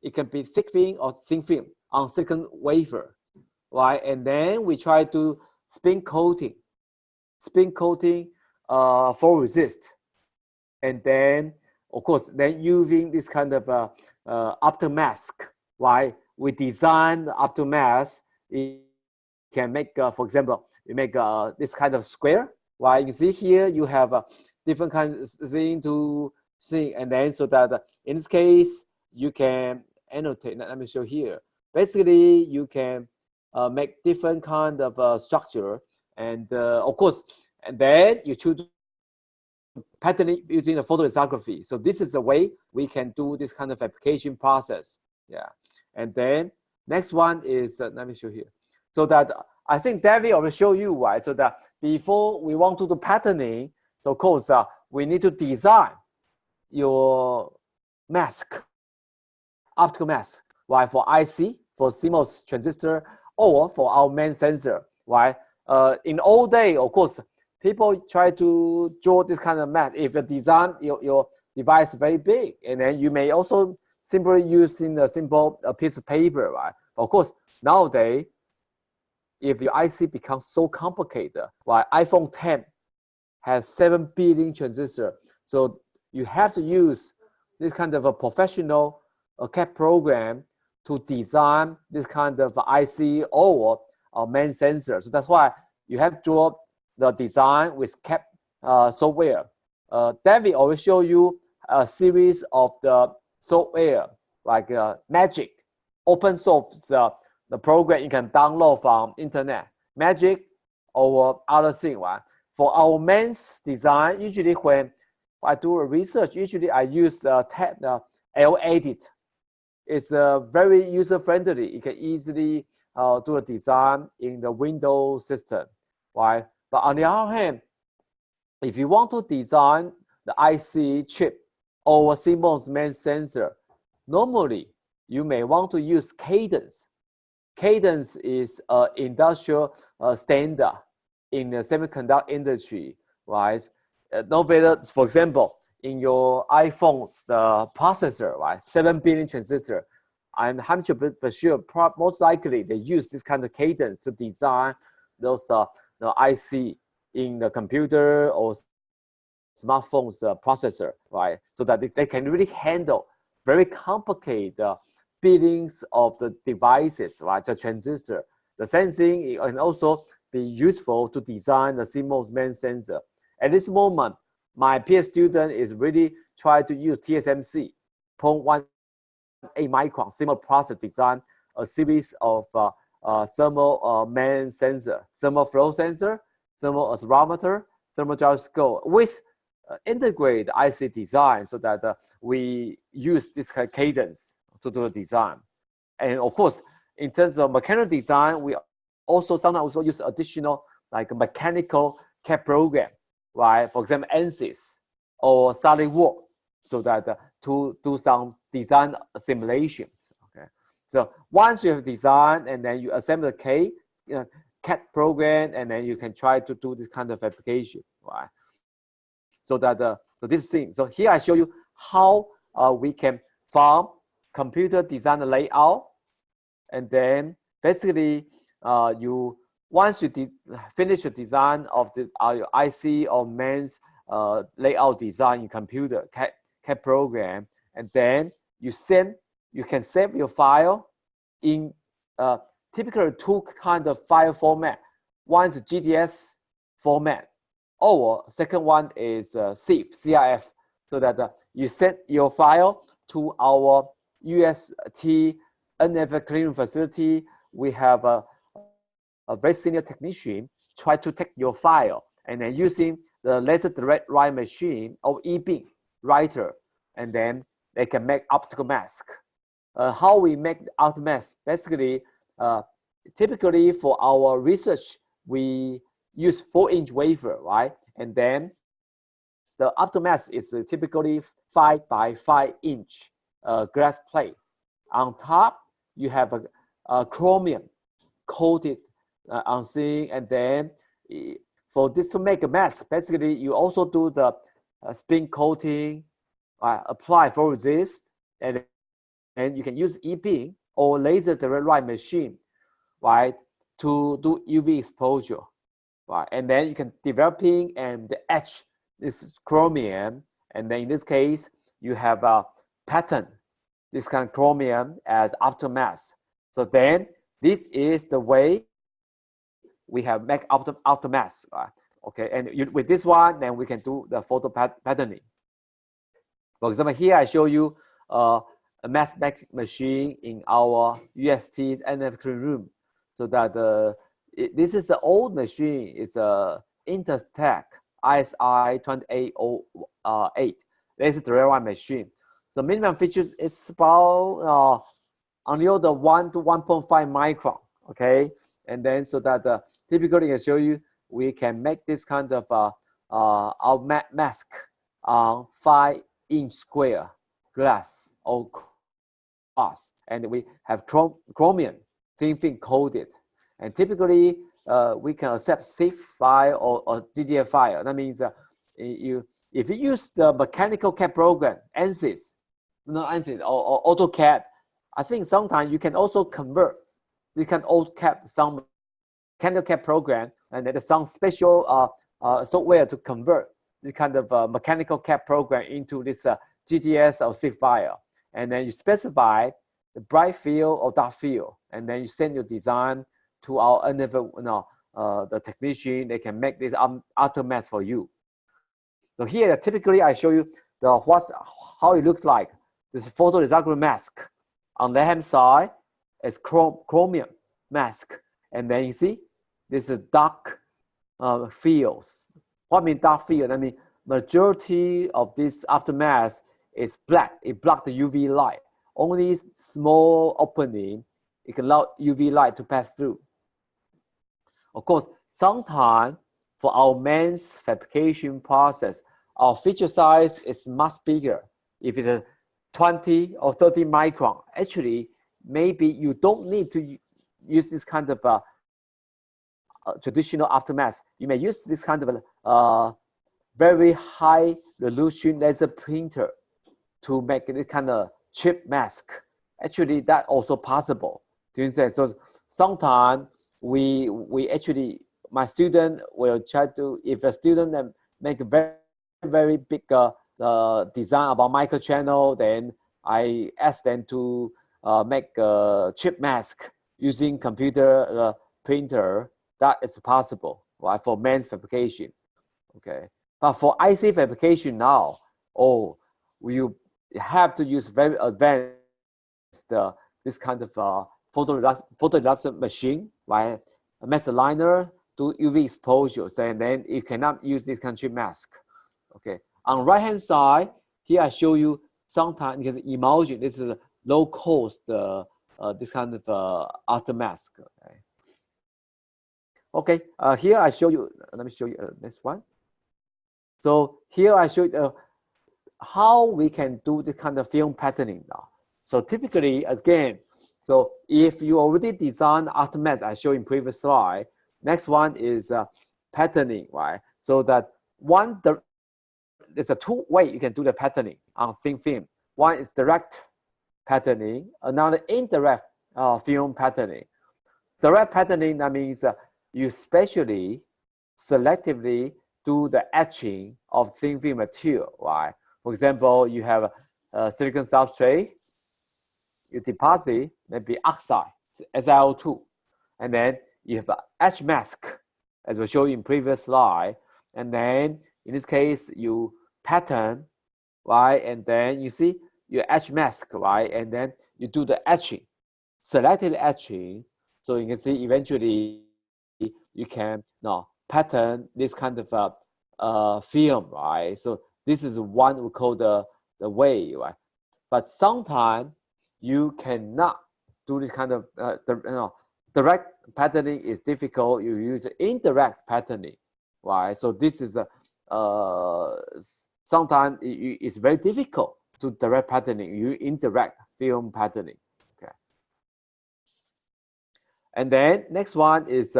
It can be thick film or thin film on silicon wafer, right? And then we try to spin coating for resist, and then of course then using this kind of after mask, right? We design the after mask. It can make, for example, you make this kind of square, right? You see here you have different kinds of thing to see, and then so that in this case you can annotate. Let me show here. Basically, you can make different kind of structure, and of course, and then you choose patterning using the photolithography. So this is the way we can do this kind of application process. Yeah, and then next one is let me show here. So that I think David already showed you, right? So that before we want to do patterning, so of course we need to design your mask, optical mask, right? For IC, for CMOS transistor, or for our main sensor, right? In old day, of course, people try to draw this kind of mask. If you design your device very big, and then you may also simply using a simple piece of paper, right? Of course, nowadays, if your IC becomes so complicated, right? iPhone 10 has 7 billion transistors, so you have to use this kind of a professional CAD program to design this kind of IC or a main sensor. So that's why you have to draw the design with CAD software. David already showed you a series of the software like Magic, open source the program you can download from internet. Magic or other thing, right? For our mains design, usually when I do a research, usually I use L-Edit. It's very user-friendly. You can easily do a design in the Windows system, right? But on the other hand, if you want to design the IC chip or CMOS main sensor, normally you may want to use Cadence. Cadence is an industrial standard in the semiconductor industry, right? No better, for example, in your iPhone's processor, right? 7 billion transistor. I'm 100% sure, most likely they use this kind of cadence to design those the IC in the computer or smartphone's processor, right? So that they can really handle very complicated billions of the devices, right? The transistor. The same thing can also be useful to design the CMOS main sensor. At this moment, my PhD student is really trying to use TSMC 0.18 micron CMOS process design a series of thermal main sensor, thermal flow sensor, thermal accelerometer, thermal gyroscope with integrate IC design so that we use this kind of cadence to do the design. And of course, in terms of mechanical design, we also sometimes also use additional like a mechanical CAD program, right? For example, ANSYS or SolidWorks, so that to do some design simulations. Okay, so once you have designed and then you assemble the CAD program, and then you can try to do this kind of application, right? So that so this thing. So here I show you how we can form computer design layout, and then basically once you finish the design of the your IC or mains layout design in computer CAD program, and then you can save your file in typically two kind of file format. One is GDS format, or second one is CIF, so that you send your file to our UST NF cleaning facility. We have a very senior technician try to take your file, and then using the laser direct write machine or e-beam writer, and then they can make optical mask. How we make the optical mask? Basically, typically for our research, we use 4-inch wafer, right? And then the Optomask is typically 5 by 5 inch glass plate. On top, you have a chromium coated on zinc, and then for this to make a mask, basically you also do the spin coating, apply photoresist, and you can use e-beam or laser direct light machine, right, to do UV exposure, right, and then you can developing and etch this chromium, and then in this case you have a pattern this kind of chromium as Optomask. So then this is the way we have make Optomask, right? Okay, and with this one, then we can do the photo patterning. For example, here I show you a mask machine in our UST manufacturing room. So that this is the old machine. It's a Intertech ISI 2808. This is the real one machine. So minimum features is about until the 1 to 1.5 micron. Okay, and then so that typically I show you we can make this kind of our mask on 5-inch square glass or glass, and we have chromium thin film coated, and typically we can accept CIF file or GDF file. That means if you use the mechanical CAD program, ANSYS, not ANSYS or AutoCAD, I think sometimes you can also convert. You can AutoCAD some mechanical CAD program, and there's some special software to convert this kind of mechanical CAD program into this GTS or CIF file, and then you specify the bright field or dark field, and then you send your design to our the technician. They can make this Optomask for you. So here, typically, I show you how it looks like. This photoreceptor mask. On the left-hand side, it's chromium mask, and then you see this is dark field. What I mean dark field? I mean majority of this Optomask is black. It blocks the UV light. Only small opening, it can allow UV light to pass through. Of course, sometimes for our mains fabrication process, our feature size is much bigger. If it's a 20 or 30 micron, actually, maybe you don't need to use this kind of traditional Optomask. You may use this kind of very high resolution laser printer to make this kind of chip mask. Actually, that also possible. Do you understand? So sometimes we actually, my student will try to, if a student make a very big design about microchannel, then I ask them to make a chip mask using computer printer. That is possible, right, for mains fabrication. Okay, but for IC fabrication now, you have to use very advanced this kind of photoreceptor machine, right? A mask liner, do UV exposure, and then you cannot use this kind of chip mask. Okay, on the right-hand side, here I show you sometimes because emulsion. This is a low cost this kind of Optomask. Okay, here I show you. Let me show you next one. So here I show you how we can do this kind of film patterning now. So typically, again, so if you already designed Optomask, I showed in previous slide. Next one is patterning, right? So that there's a two way you can do the patterning on thin film. One is direct patterning, another indirect film patterning. Direct patterning, that means you specially, selectively do the etching of thin film material, right? For example, you have a silicon substrate, you deposit maybe oxide, SiO2, and then you have an etch mask, as we showed in previous slide, and then in this case you pattern, right, and then you see your etch mask, right, and then you do the etching, selective etching, so you can see eventually you can pattern this kind of film, right? So this is one we call the way, right? But sometimes you cannot do this kind of direct patterning is difficult. You use indirect patterning, right? So this is sometimes it's very difficult to direct patterning. You indirect film patterning. Okay. And then next one is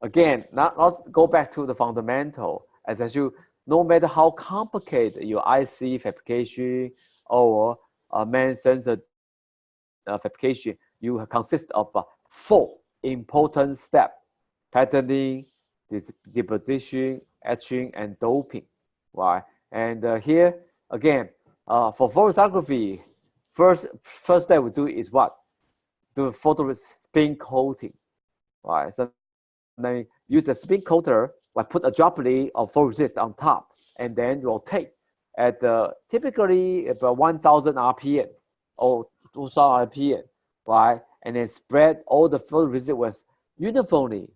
again, let's go back to the fundamental. As you, no matter how complicated your IC fabrication or main sensor fabrication, you consist of 4 important steps: patterning, deposition, etching, and doping. Right? And here again, for photolithography, first step we do is what? Do photo spin coating. Right? So then use the spin coater, put a droplet of photoresist on top, and then rotate at typically about 1000 RPM or 2000 RPM, right? And then spread all the photoresist was uniformly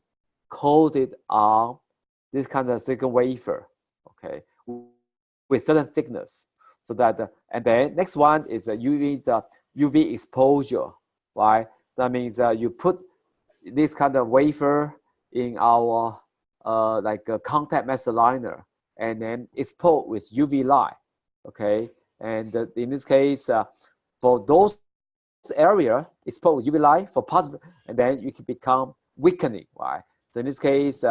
coated on this kind of silicon wafer, okay, with certain thickness. So that, and then next one is UV exposure, right? That means you put this kind of wafer in our like a contact mask aligner, and then expose with UV light, okay? And in this case, for those area, expose with UV light for positive, and then you can become weakening, right? So in this case,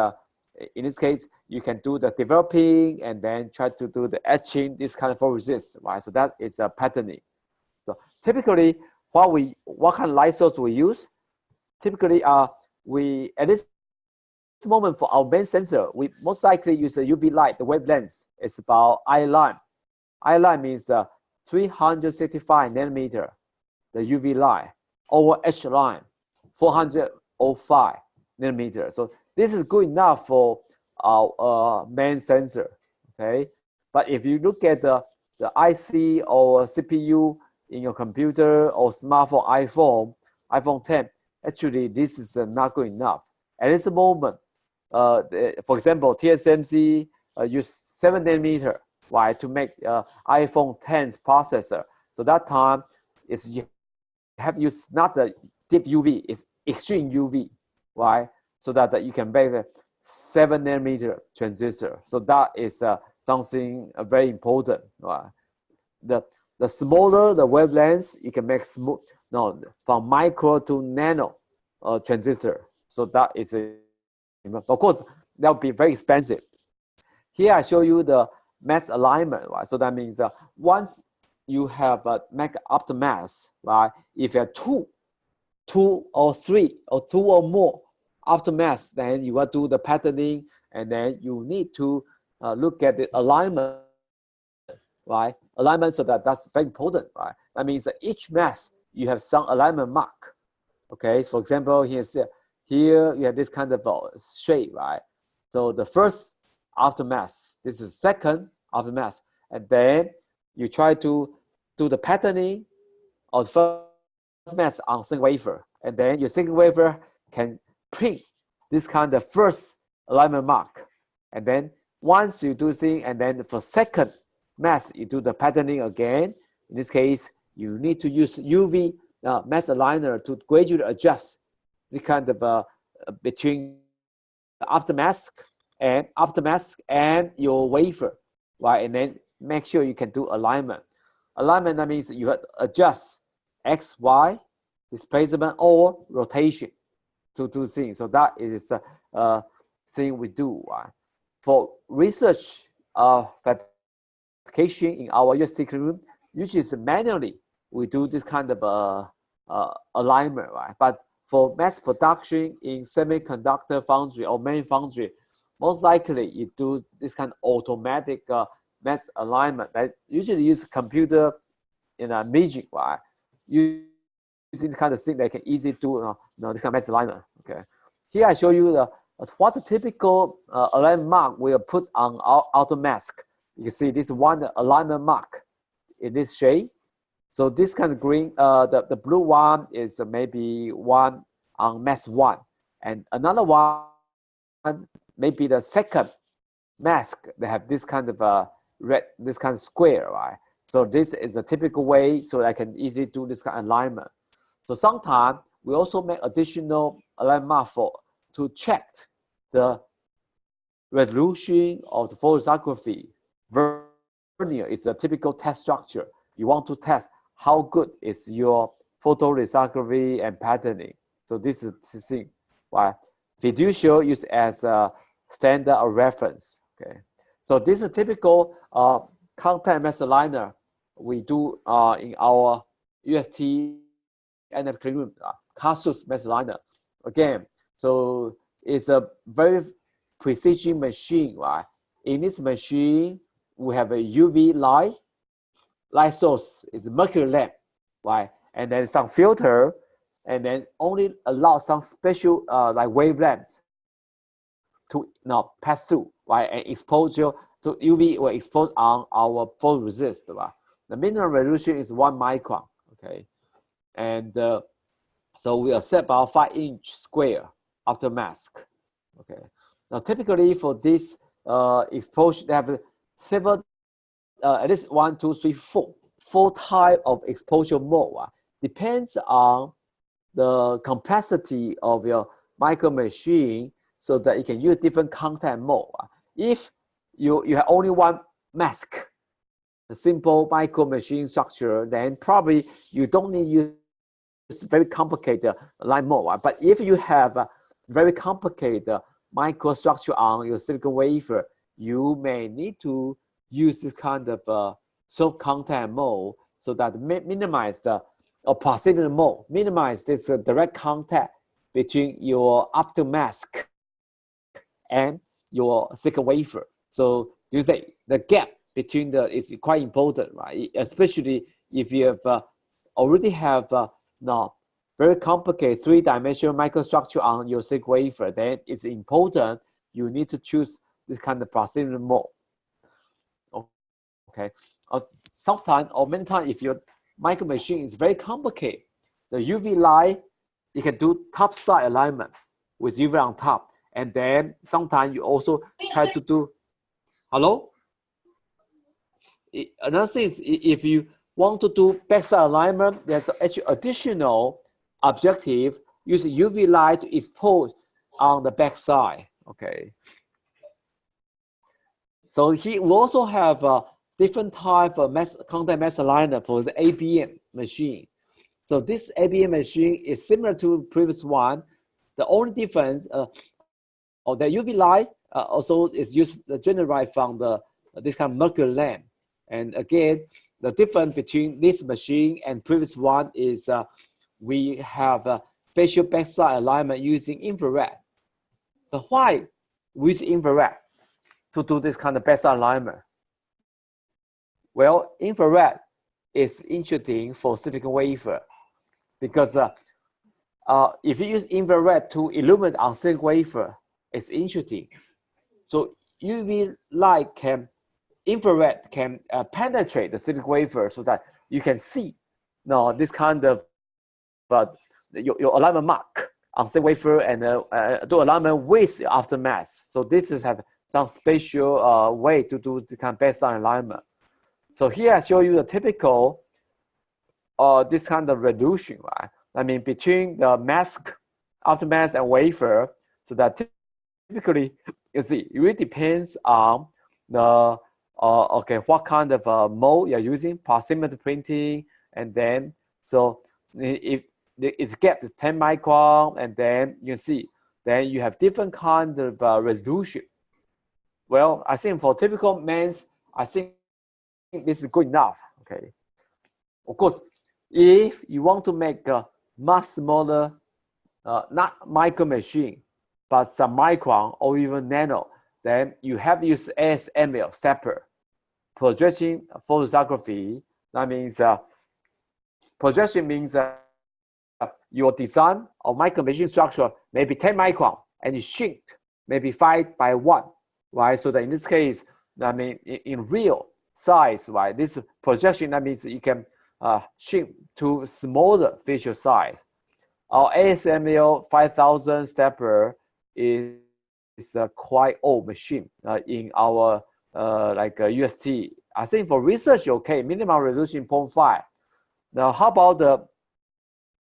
you can do the developing and then try to do the etching, this kind of photoresist, right? So that is a patterning. So typically, what kind of light source we use? Typically, we at this moment for our main sensor, we most likely use a UV light. The wavelength is about I line. I line means 365 nanometer, the UV light, over H line, 405 nanometer. So this is good enough for our main sensor, okay? But if you look at the IC or CPU in your computer or smartphone, iPhone 10, actually this is not good enough. At this moment, for example, TSMC use 7 nanometer, right, to make iPhone 10's processor. So that time is you have used not the deep UV, it's extreme UV, right? So that you can make a 7 nanometer transistor. So that is something very important, right? The smaller the wavelengths, you can make smooth, from micro to nano transistor. So that is of course that would be very expensive. Here I show you the mask alignment, right? So that means once you have make up the mask, right? If you have two or three or two or more after mask, then you will do the patterning, and then you need to look at the alignment, right? Alignment, so that's very important, right? That means that each mask you have some alignment mark. Okay, for example, here you have this kind of shape, right? So the first aftermath, this is second aftermath, and then you try to do the patterning of the first mask on single wafer, and then your single wafer can print this kind of first alignment mark, and then once you do thing, and then for second mask you do the patterning again. In this case, you need to use UV mask aligner to gradually adjust the kind of between the aftermask and your wafer, right? And then make sure you can do alignment. Alignment, that means you have to adjust X, Y, displacement or rotation to do things. So that is a thing we do, right? For research fabrication in our UST room, usually is manually we do this kind of alignment, right? But for mass production in semiconductor foundry or main foundry, most likely you do this kind of automatic mass alignment that usually use computer in a imaging, right? Using this kind of thing that can easily do this kind of mass alignment. Okay, here I show you what's a typical alignment mark we will put on our outer mask. You can see this one alignment mark in this shape. So this kind of green, the blue one is maybe one on mask 1, and another one maybe the second mask. They have this kind of red, this kind of square, right? So this is a typical way, so I can easily do this kind of alignment. So sometimes we also make additional alignment to check the resolution of the photolithography vernier is a typical test structure. You want to test how good is your photolithography and patterning. So this is the thing. Why fiducial used as a standard of reference. Okay, so this is a typical contact mask aligner we do in our UST and clean room Casus mask aligner. Again, so it's a very precision machine, right? In this machine, we have a UV light source is mercury lamp, right? And then some filter, and then only allow some special like wavelengths to pass through, right? And exposure to UV will expose on our photoresist, right? The minimum resolution is 1 micron, okay? And so we accept about 5-inch square after mask, okay? Now typically for this exposure, they have several, at least 1, 2, 3, 4 type of exposure mode. Depends on the complexity of your micro machine, so that you can use different contact mode. If you have only one mask, a simple micro machine structure, then probably you don't need use very complicated line mode. But if you have a very complicated microstructure on your silicon wafer, you may need to use this kind of soft contact mode, so that minimize the proximity mode, minimize this direct contact between your optical mask and your silicon wafer. So you say the gap between the is quite important, right? Especially if you have already have very complicated 3-dimensional microstructure on your silicon wafer, then it's important you need to choose this kind of proximity mode. Okay. Sometimes or many times, if your micro machine is very complicated, the UV light, you can do top side alignment with UV on top. And then sometimes you also try to do, hello? Another thing is, if you want to do backside alignment, there's actually additional objective, use UV light to expose on the backside, okay? So here we also have a different type of contact mask aligner for the ABM machine. So this ABM machine is similar to the previous one. The only difference, the UV light also is used generated from this kind of mercury lamp. And again, the difference between this machine and previous one is we have a spatial backside alignment using infrared. But why we use infrared to do this kind of backside alignment? Well, infrared is interesting for silicon wafer, because if you use infrared to illuminate on silicon wafer, it's interesting. So UV light infrared can penetrate the silicon wafer, so that you can see this kind of your alignment mark on silicon wafer, and do alignment with the aftermath. So this is have some spatial way to do the kind of baseline alignment. So here I show you the typical this kind of resolution, right? I mean, between the mask, aftermath, and wafer. So that typically, you see, it really depends on the what kind of mode you're using, proximity printing, and then so if it's gap to 10 micron, and then you see, then you have different kind of resolution. Well, I think for typical MEMS, I think this is good enough. Okay. Of course, if you want to make a much smaller, not micro machine, but some micron or even nano, then you have to use ASML separate projection photolithography. That means projection means your design of micro machine structure maybe 10 micron, and you shrink maybe 5 by 1, right? So that in this case, I mean, in real size, right? This projection, that means you can shrink to smaller feature size. Our ASML 5000 stepper is a quite old machine in our UST. I think for research, okay, minimum resolution 0.5. Now, how about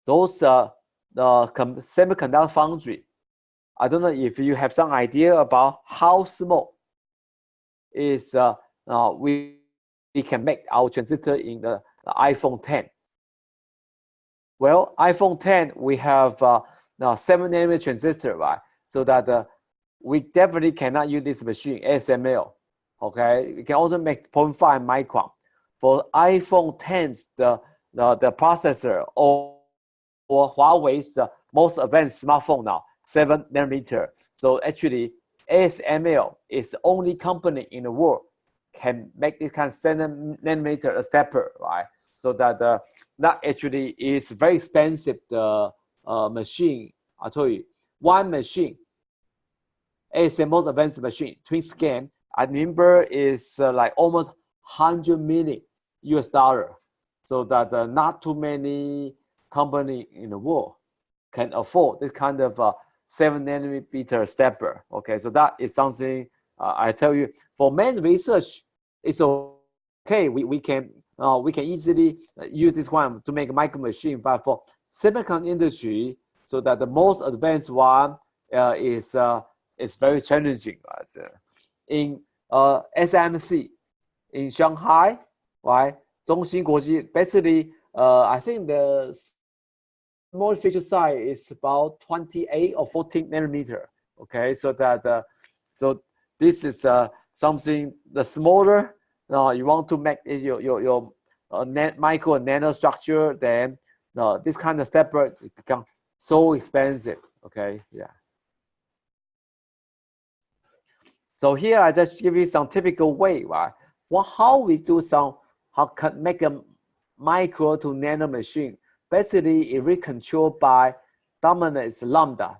those the semiconductor foundry? I don't know if you have some idea about how small is we can make our transistor in the iPhone 10. Well, iPhone 10 we have now 7nm transistor, right? So that we definitely cannot use this machine ASML. Okay, we can also make 0.5 micron. For iPhone 10's the processor or Huawei's most advanced smartphone now, 7nm. So actually, ASML is the only company in the world can make this kind of 7nm stepper, right? So that that actually is very expensive. The machine, I told you, one machine, ASML most advanced machine, twin scan. I remember is like almost 100 million US dollar. So that not too many company in the world can afford this kind of 7nm stepper. Okay, so that is something I tell you for main research, it's okay. We can easily use this one to make a micro machine, but for semiconductor industry, so that the most advanced one is very challenging. In SMC in Shanghai, right? Zhongxin Guoji, basically, I think the small feature size is about 28 or 14nm. Okay, so that so this is something the smaller you want to make your micro and nano structure, then this kind of stepper become so expensive. Okay, yeah. So here I just give you some typical way, right? Well, how we do how can make a micro to nano machine. Basically, it is controlled by dominant is lambda.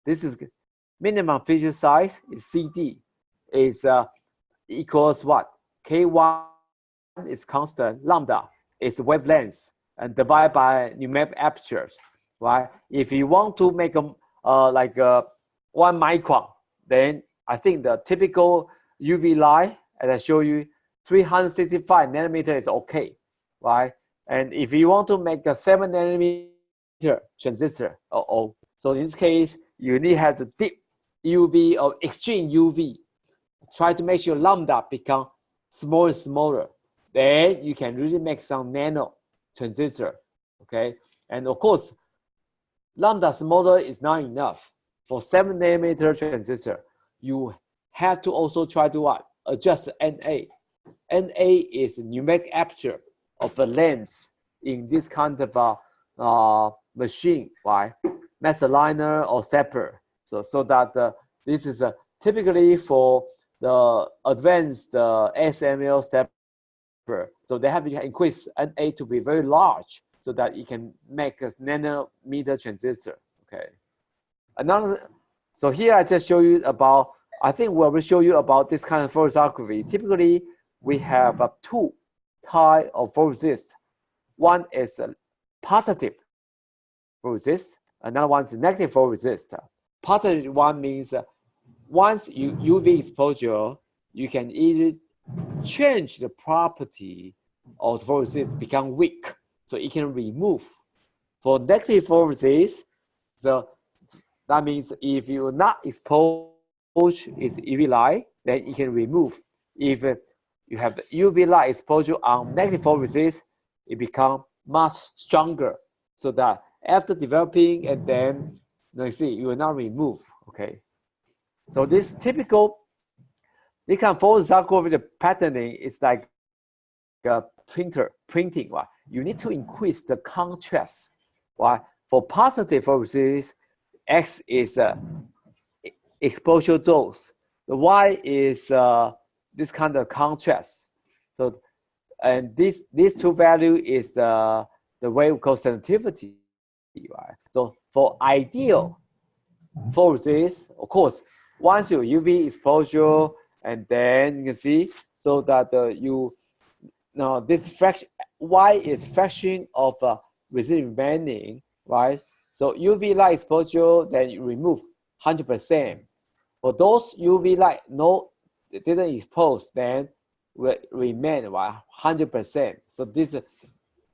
This is minimum feature size is CD is equals what? K1 is constant, lambda is wavelength, and divided by numeric apertures, right? If you want to make a 1 micron, then I think the typical UV light, as I show you, 365nm is okay, right? And if you want to make a 7nm transistor, so in this case, you need to have the deep UV or extreme UV. Try to make your lambda become smaller and smaller. Then you can really make some nano transistor, okay? And of course, lambda smaller is not enough. For 7nm transistor, you have to also try to what? Adjust NA. NA is numeric aperture of the lens in this kind of machine, right? Mass aligner or stepper. So that this is typically for the advanced ASML stepper. So they have to increase NA to be very large so that it can make a nanometer transistor. Okay. So here I just show you about, I think we will show you about this kind of photolithography. Typically, we have two types of photoresist. One is a positive photoresist, another one is negative photoresist. Positive one means once you UV exposure, you can either change the property of the photoresist become weak, so it can remove. For negative photoresist, so that means if you are not exposed its UV light, then it can remove. If you have UV light exposure on negative photoresist, it becomes much stronger. So that after developing and then you see you will not remove. Okay. So this typical this kind of photolithography patterning is like a printing. Right? You need to increase the contrast. Right? For positive photoresist, X is exposure dose. The Y is this kind of contrast. So, and these two value is the way we call sensitivity. Right? So for ideal photoresist, of course, once your UV exposure, and then you can see so that this fraction Y is fraction of residual remaining, right? So UV light exposure, then you remove 100%. For those UV light didn't expose, then will remain 100%.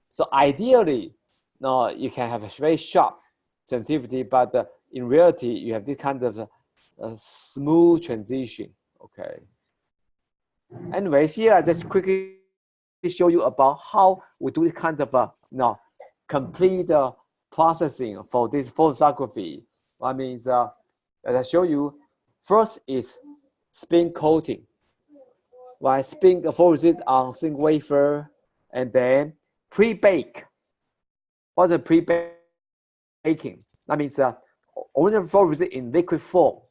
So ideally, you can have a very sharp sensitivity, but in reality, you have this kind of a smooth transition. Okay. Anyway, here I just quickly show you about how we do this kind of complete processing for this photolithography. That means, as I show you, first is spin coating. Right, spin the photoresist on thin wafer, and then pre-bake. What's a pre-baking? That means original photoresist in liquid form,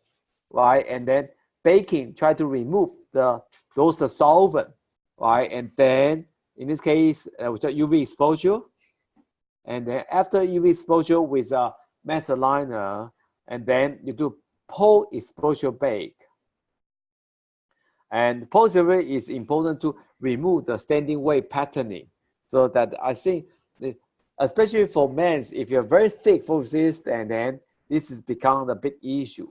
right? And then baking, try to remove those solvent, right? And then in this case, with the UV exposure, and then after UV exposure with a mass aligner, and then you do post-exposure bake. And post-exposure is important to remove the standing wave patterning, so that I think, especially for men, if you're very thick photoresist, and then this has become a big issue.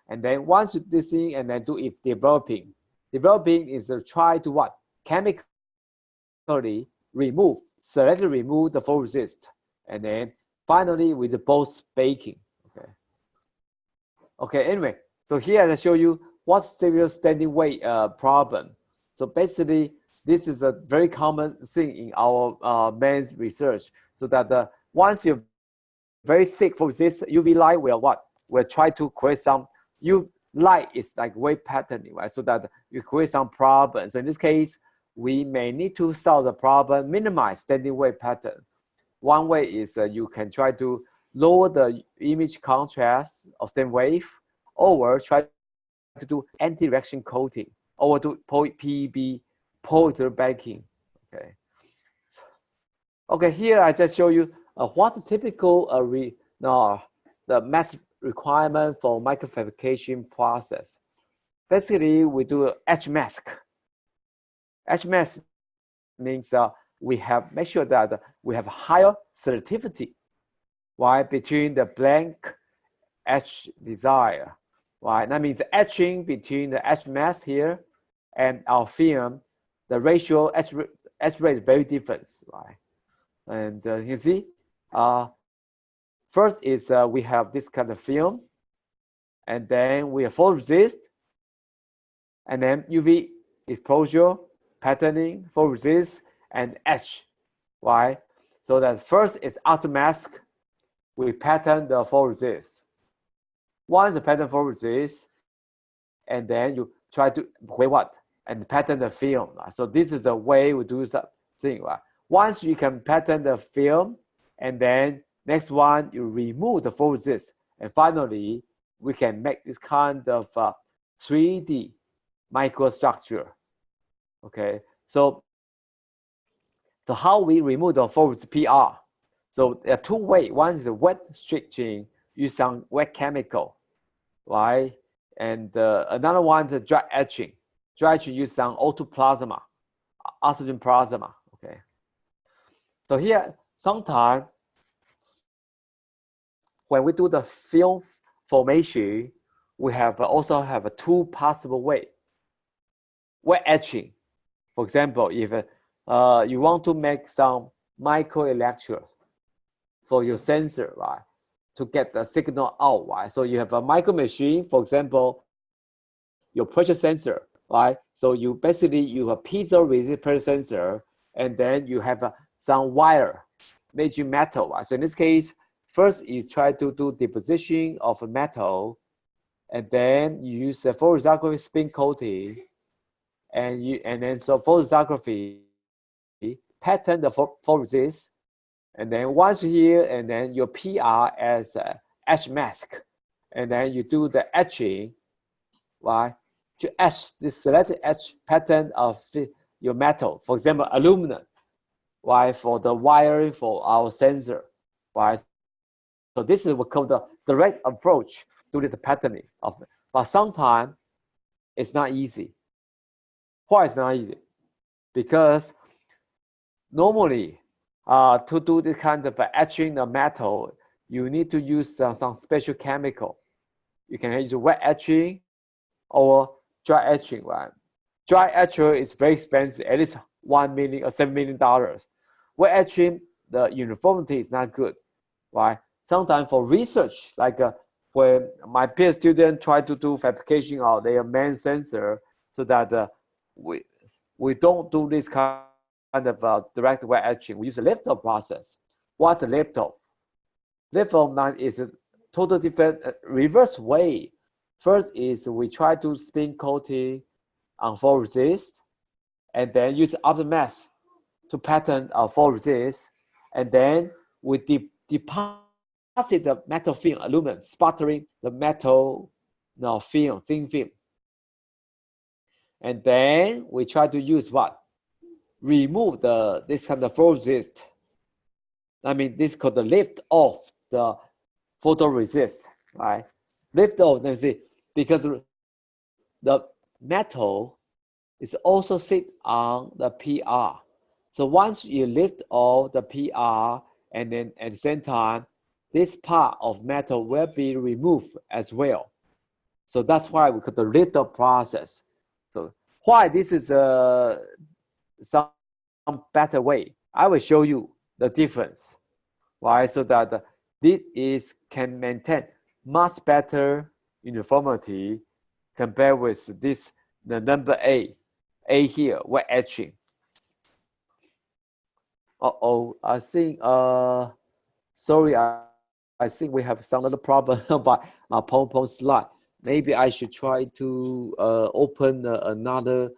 And then once you do this thing, and then do it developing. Developing is to try to what? Chemically remove, selectively remove the photoresist. And then finally with the post baking. Okay. Okay, anyway, so here I show you what's the standing wave problem. So basically, this is a very common thing in our men's research. So that once you're very thick for this UV light, will what? Will try to create some UV light is like wave patterning, right? So that you create some problems. So in this case, we may need to solve the problem, minimize standing wave pattern. One way is you can try to lower the image contrast of the wave, or try to do anti-reaction coating, or do PEB, polyester backing. Okay. Okay, here I just show you what's the typical the mass requirement for microfabrication process. Basically, we do etch mask. Etch mask means we have make sure that we have higher selectivity, right, between the blank etch desire, right? That means etching between the etch mask here and our film, the ratio etch rate is very different, right? And you see, first is we have this kind of film, and then we have photoresist, and then UV exposure, patterning, photoresist, and etch, right? So that first is after mask, we pattern the photoresist. Once the pattern photoresist, and then you try to create what? And pattern the film. Right? So this is the way we do the thing, right? Once you can pattern the film, and then next one, you remove the photoresist. And finally, we can make this kind of 3D microstructure. Okay, so how we remove the photoresist PR? So there are two ways. One is wet stretching, use some wet chemical, right? And another one is dry etching. Dry etching use some O2 plasma, oxygen plasma. Okay. So here, sometimes when we do the film formation, we have also have two possible ways. Wet etching, for example, if you want to make some microelectrode for your sensor, right, to get the signal out, right? So you have a micro machine, for example, your pressure sensor, right? So you basically you have piezo-resistive pressure sensor, and then you have some wire, major metal, right? So in this case, first you try to do deposition of a metal, and then you use a photolithography spin coating, and then so photolithography pattern the photoresist, and then once here, and then your PR as etch mask, and then you do the etching, right, to etch this selected etch pattern of your metal, for example, aluminum, right, for the wiring for our sensor, right. So this is what we call the direct approach to the patterning of it. But sometimes it's not easy. Why it's not easy? Because normally, to do this kind of etching the metal, you need to use some special chemical. You can use wet etching or dry etching, right? Dry etcher is very expensive, at least $1 million or $7 million. Wet etching, the uniformity is not good, right? Sometimes for research, like when my peer student try to do fabrication of their main sensor, so that we don't do this kind of direct wet etching. We use a lift-off process. What's a lift-off? Lift-off is a total different reverse way. First is we try to spin coating on photoresist, and then use aftermath to pattern our photoresist, and then we deposit the metal film, aluminum, sputtering the metal film, thin film. And then we try to use what? Remove this kind of photoresist. I mean, this is called the lift off the photoresist, right? Lift off, let me see, because the metal is also sit on the PR. So once you lift off the PR, and then at the same time, this part of metal will be removed as well. So that's why we call the lift off process. So why this is some better way? I will show you the difference. Why? So that this can maintain much better uniformity compared with this, the number A here, wet etching. I think, sorry, I think we have some little problem about our PowerPoint slide. Maybe I should try to open another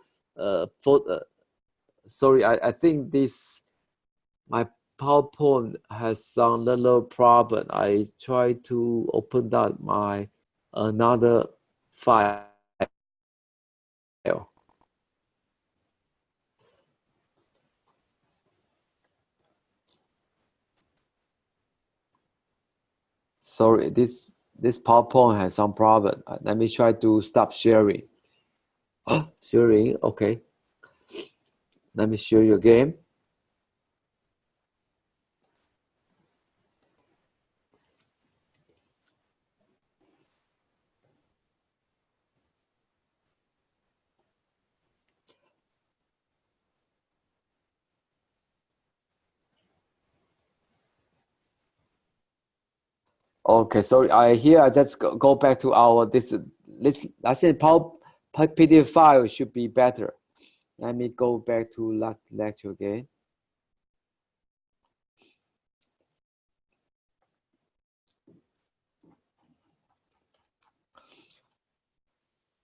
photo. Sorry, I think my PowerPoint has some little problem. I try to open that my another file. Sorry, this PowerPoint has some problem. Let me try to stop sharing. Sharing, okay. Let me show you again. Okay, sorry. I just go back to our this. I said PDF file should be better. Let me go back to lecture again.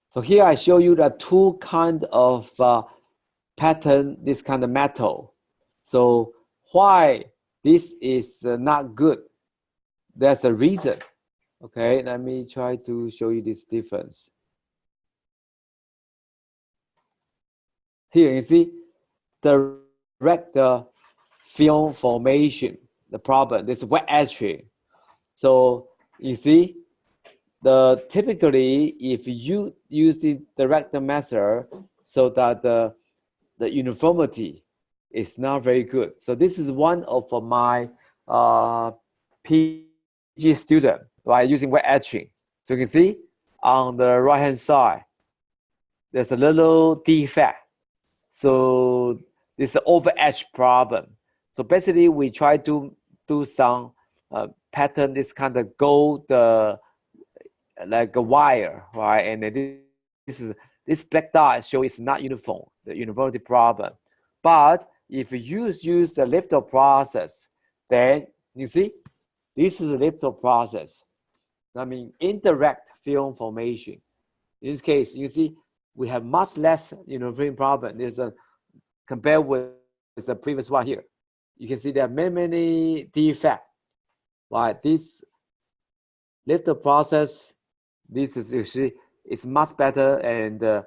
So here I show you the two kind of pattern, this kind of metal. So why this is not good? There's a reason. Okay, let me try to show you this difference. Here you see direct film formation, the problem, this wet etching. So you see, typically if you use the direct method, so that the uniformity is not very good. So this is one of my PG student, right, using wet etching. So you can see on the right hand side, there's a little defect. So this is an over etch problem. So basically we try to do some pattern, this kind of gold like a wire, right? And this black dot show it's not uniform, the uniformity problem. But if you use the lift-off process, then you see this is the lift-off process. I mean indirect film formation. In this case, you see we have much less uniformity problem. There's a compared with the previous one here. You can see there are many defects. Right, this lift-off process, this is actually it's much better and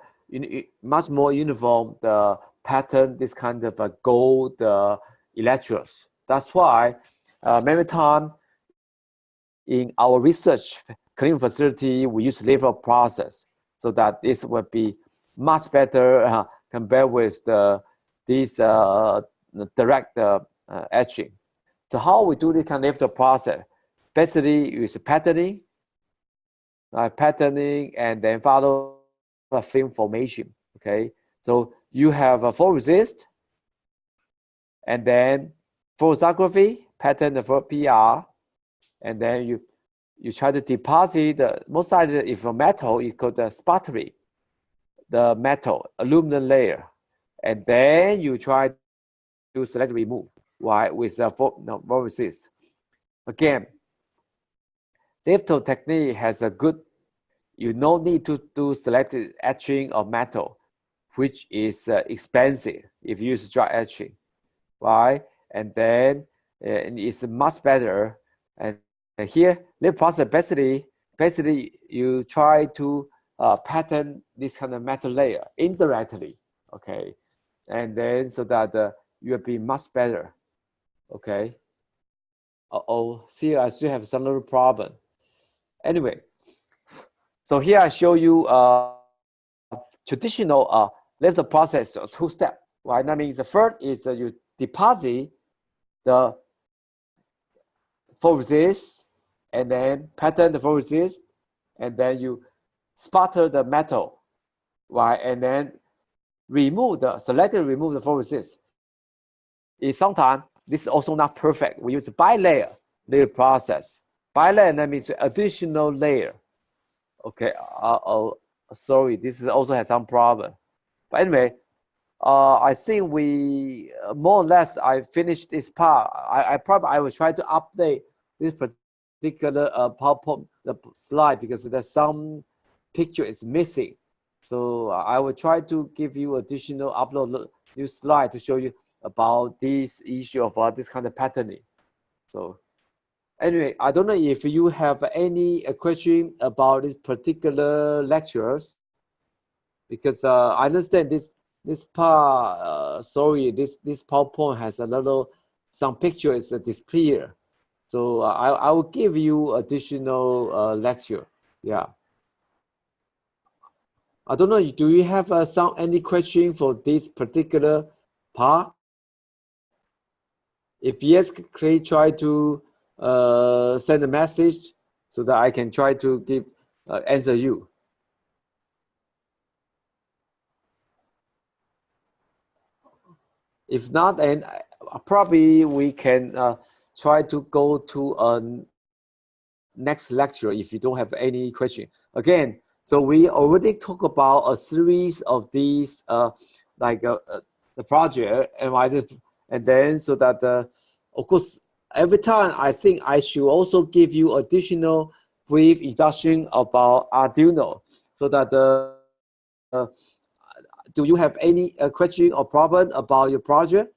much more uniform. The pattern, this kind of a gold electrodes. That's why many times in our research cleaning facility, we use lift-off process, so that this will be much better compared with this direct etching. So how we do this kind of lift-off process? Basically, use patterning, and then follow a film formation. Okay, so you have a photoresist, and then photolithography, pattern the PR, and then you you try to deposit the most likely if a metal, you could sputtery the metal aluminum layer, and then you try to select remove, right, with a photoresist. Again, litho technique has a good, you no need to do selective etching of metal, which is expensive if you use dry etching, right? And then it's much better. And here, litho process basically you try to pattern this kind of metal layer indirectly, okay? And then so that you will be much better, okay? See, I still have some little problem. Anyway, so here I show you traditional litho process, two-step, right? That means the first is you deposit the photoresist, and then pattern the photoresist, and then you sputter the metal, right? And then selectively remove the photoresist. Sometimes this is also not perfect. We use bilayer layer process. Bilayer, that means additional layer. Okay, sorry, this also has some problem. But anyway, I think we more or less I finished this part. I will try to update this particular PowerPoint slide because there's some picture is missing. So I will try to give you additional upload new slide to show you about this issue of this kind of patterning. So anyway, I don't know if you have any question about this particular lectures, because I understand this part. Sorry, this PowerPoint has a little some pictures disappear. So I will give you additional lecture. Yeah. I don't know. Do you have any question for this particular part? If yes, please try to send a message so that I can try to give answer you. If not, then probably we can try to go to a next lecture if you don't have any question. Again, so we already talked about a series of these the project, and then so that of course every time I think I should also give you additional brief introduction about Arduino, so that do you have any question or problem about your project?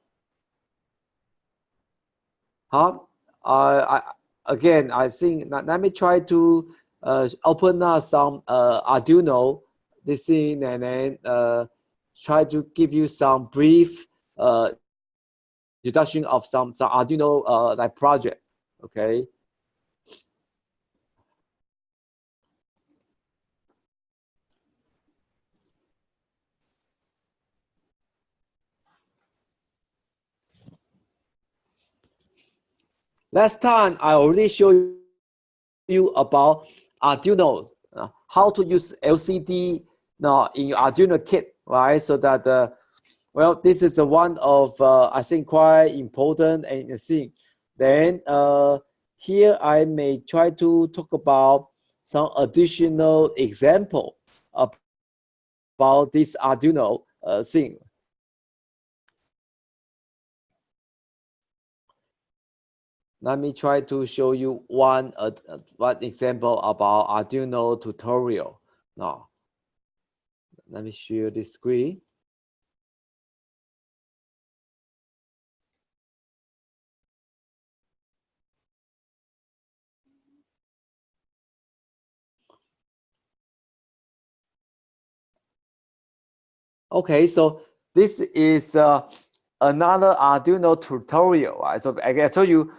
Huh? Again, I think let me try to open up some Arduino this thing, and then try to give you some brief introduction of some Arduino like project. Okay. Last time I already showed you about Arduino, how to use LCD in your Arduino kit, right? So that well, this is one of I think quite important and thing. Then here I may try to talk about some additional example about this Arduino thing. Let me try to show you one example about Arduino tutorial. Now, let me share this screen. Okay, so this is another Arduino tutorial. Right? So I told you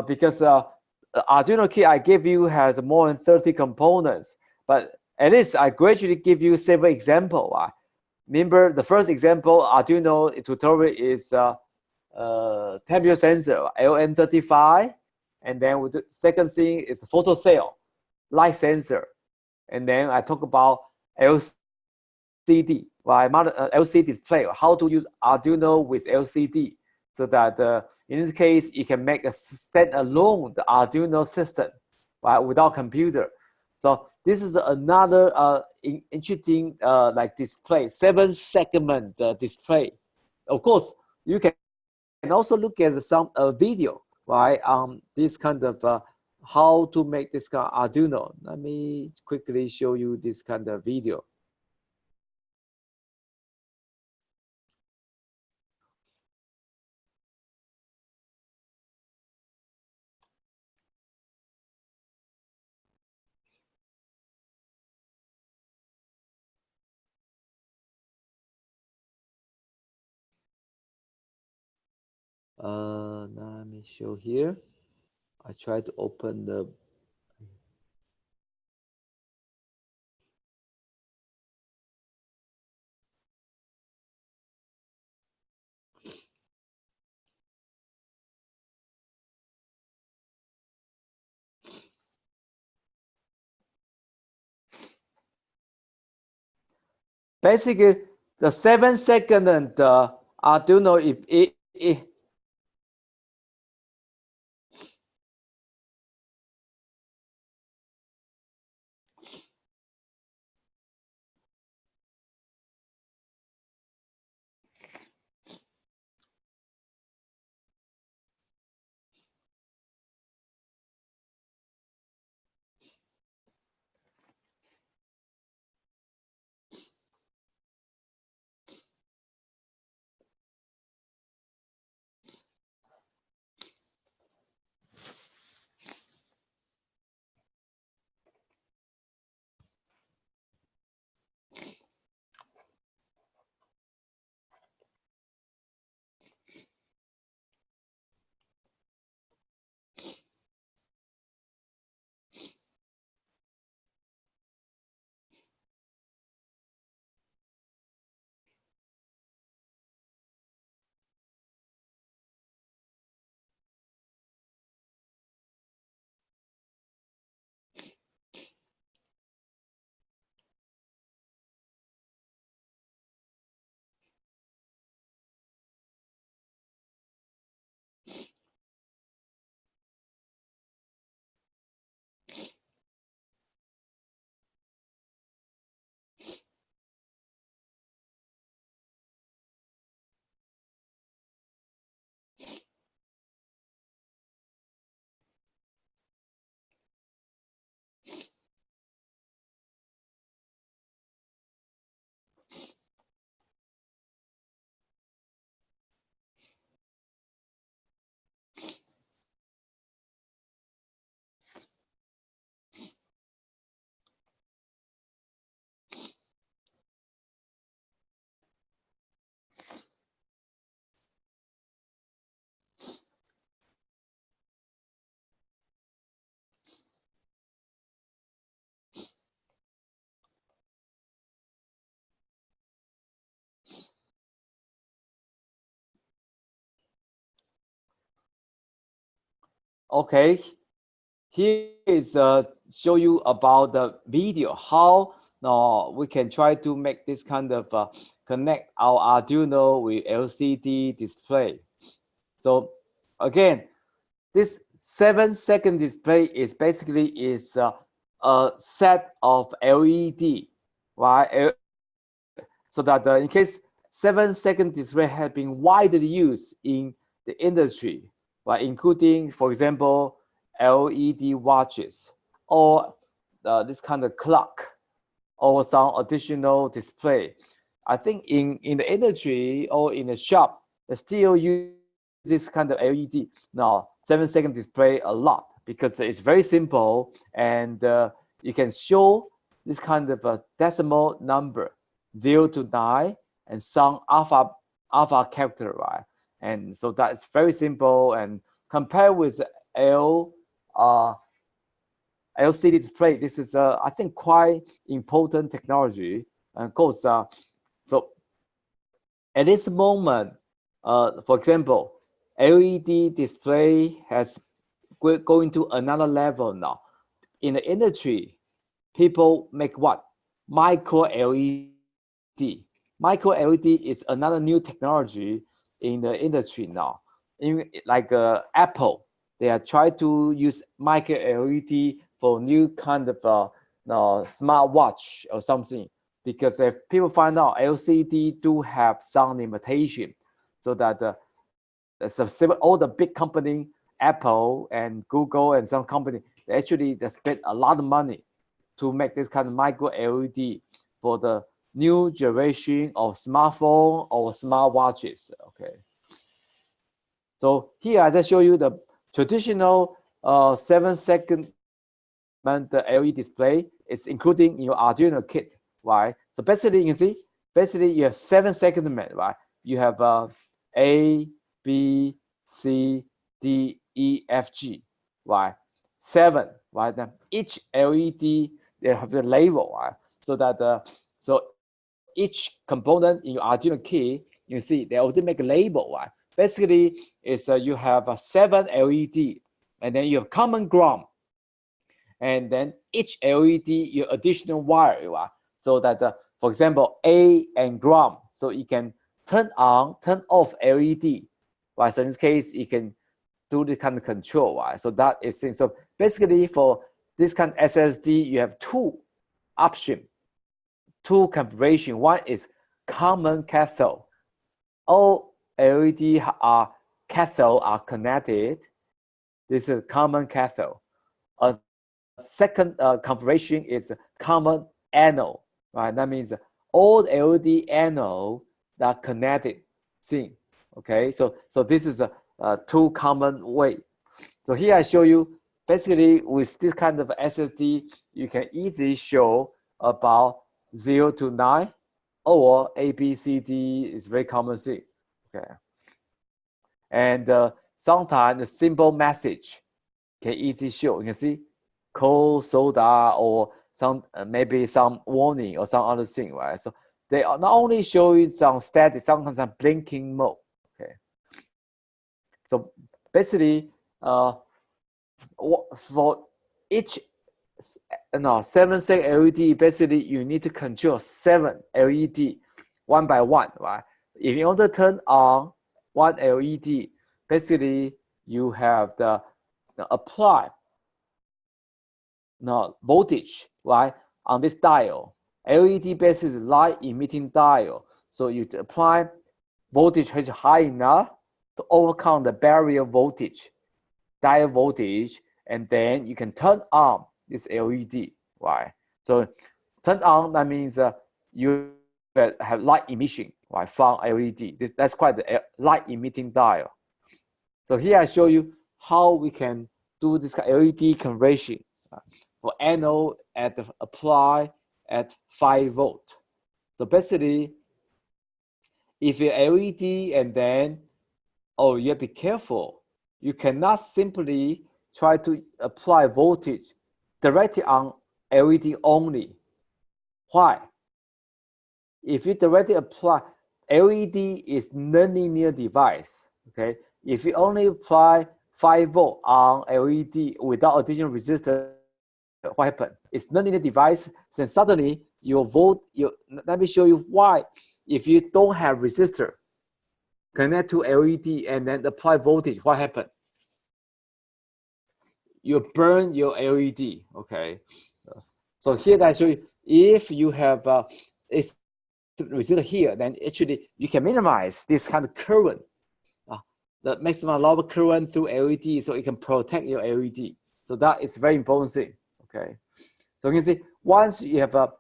because Arduino kit I gave you has more than 30 components, but at least I gradually give you several examples. Right? Remember the first example Arduino tutorial is temperature sensor LM35, and then with the second thing is photo cell light sensor, and then I talk about LCD, right? LCD display, how to use Arduino with LCD, so that in this case you can make a standalone the Arduino system, right, without computer. So this is another interesting like display, 7-segment display. Of course, you can also look at some video, right? This kind of how to make this kind of Arduino. Let me quickly show you this kind of video. Let me show here. I try to open the. Basically, the 7-second and Arduino, okay. Here is show you about the video how we can try to make this kind of connect our Arduino with LCD display. So again, this 7-second display is basically a set of LED, right? So that in case 7-second display has been widely used in the industry, right? Including, for example, LED watches or this kind of clock or some additional display. I think in the industry or in the shop, they still use this kind of LED. Now, 7-second display a lot because it's very simple and you can show this kind of a decimal number 0 to 9 and some alpha character, right? And so that's very simple and compared with LCD display, this is I think quite important technology. And of course, so at this moment, for example, LED display has going to another level now. In the industry, people make what? Micro LED. Micro LED is another new technology in the industry now. Like Apple, they are trying to use micro LED for new kind of smart watch or something, because if people find out LCD do have some limitation, so that all the big company, Apple and Google and some company, they actually spend a lot of money to make this kind of micro LED for the new generation of smartphone or smart watches. Okay. So here I just show you the traditional 7-second LED display. It's including your Arduino kit, right? So basically you can see, basically you have 7 segments, right? You have A, B, C, D, E, F, G, right? 7, right? Then each LED they have the label, right? So that so each component in your Arduino kit, you see they already make a label, right? Basically, it's you have a 7 LED, and then you have common ground, and then each LED your additional wire, right? So that for example, A and ground, so you can turn on, turn off LED, right? So in this case, you can do this kind of control, right? So that is thing. So basically, for this kind of SSD, you have 2 options, 2 configuration. One is common cathode. All LED cathode are connected. This is common cathode. A second configuration is common anode, right? That means all LED anode that are connected thing. Okay, so this is a 2 common way. So here I show you basically with this kind of SSD, you can easily show about 0 to 9 or A, B, C, D is very common thing. Okay, and sometimes the simple message can easily show. You can see cold soda or some maybe some warning or some other thing, right? So they are not only showing some static, sometimes some blinking mode. Okay, so basically for each 7-second LED, basically you need to control 7 LED one by one, right? If you want to turn on one LED, basically you have the apply voltage, right, on this dial. LED basically light emitting dial. So you apply voltage which is high enough to overcome the barrier voltage, dial voltage, and then you can turn on this LED, right? So turn on, that means you have light emission, right, from LED. That's quite the light emitting dial. So here I show you how we can do this LED conversion for anode at the apply at 5 volt. So basically, if your LED and then, oh, you have to be careful. You cannot simply try to apply voltage directly on LED only. Why? If you directly apply, LED is nonlinear device. Okay, if you only apply 5 volt on LED without additional resistor, what happens? It's nonlinear device. Then suddenly your let me show you why. If you don't have resistor connect to LED and then apply voltage, what happens? You burn your LED. Okay, so here I show you, if you have a resistor here, then actually you can minimize this kind of current, the maximum allowable current through LED, so it can protect your LED. So that is very important thing. Okay, so you can see once you have a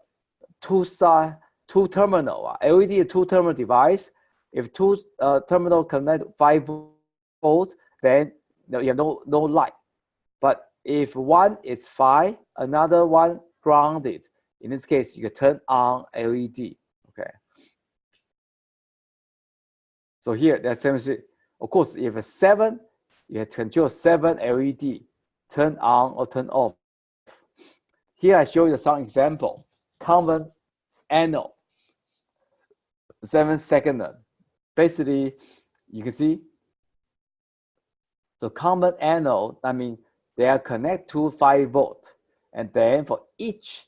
two terminal LED, a 2-terminal device. If 2 terminal connect 5 volt, then you have no light. But if one is 5, another one grounded, in this case, you can turn on LED. Okay. So here, that's same thing. Of course, if you have 7, you have to control 7 LED, turn on or turn off. Here I show you some example. Common anode, 7-second. Basically, you can see. So common anode, I mean, they are connected to 5 volt. And then for each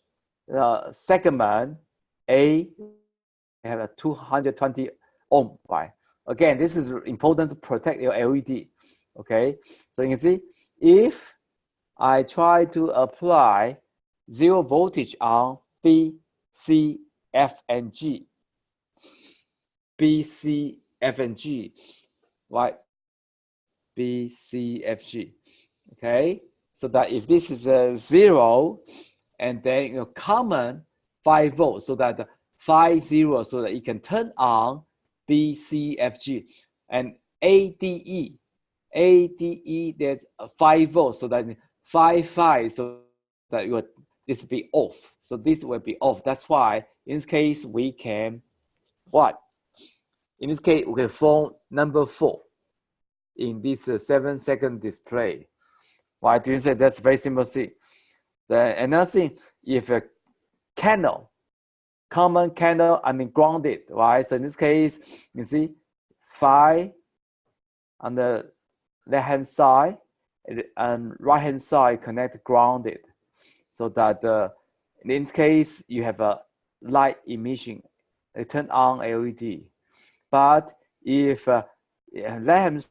segment, A have a 220 ohm, right? Again, this is important to protect your LED. Okay, so you can see if I try to apply 0 voltage on B, C, F, and G. B, C, F, and G, right? B, C, F, G. Okay, so that if this is a 0, and then common 5 volts, so that 5 0, so that it can turn on B, C, F, G, and ADE, there's 5 volts, so that 5 5, so that this will be off. So this will be off. That's why in this case we can what? In this case we can form number 4 in this 7-second display. Why do you say that's a very simple thing? Then another thing, if a candle, common candle, I mean grounded, right? So in this case, you see 5 on the left-hand side and right-hand side connect grounded. So that in this case, you have a light emission, a turn on LED. But if left-hand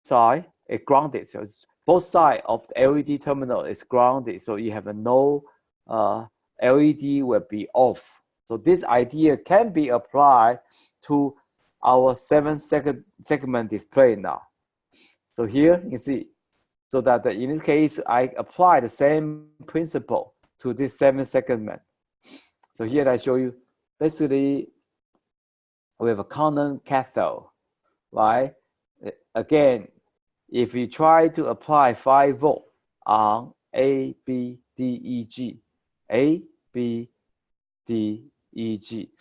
side is grounded, so both sides of the LED terminal is grounded, so you have no LED will be off. So this idea can be applied to our 7-second segment display now. So here you see, so that in this case, I apply the same principle to this 7-second segment. So here I show you, basically, we have a common cathode, right? Again, if we try to apply 5 volt on A, B, D, E, G, A, B, D, E, G,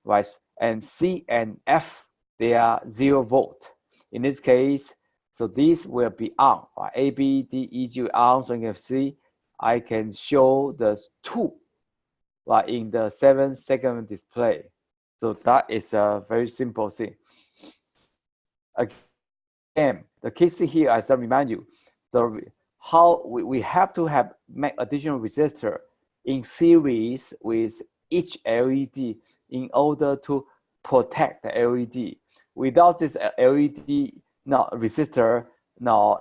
right? And C and F, they are 0 volt. In this case, so these will be on, right? A, B, D, E, G on. So you can see, I can show the 2, right, in the 7-second display. So that is a very simple thing. Again, the key thing here, as I remind you, how we have to make additional resistor in series with each LED in order to protect the LED. Without this LED resistor,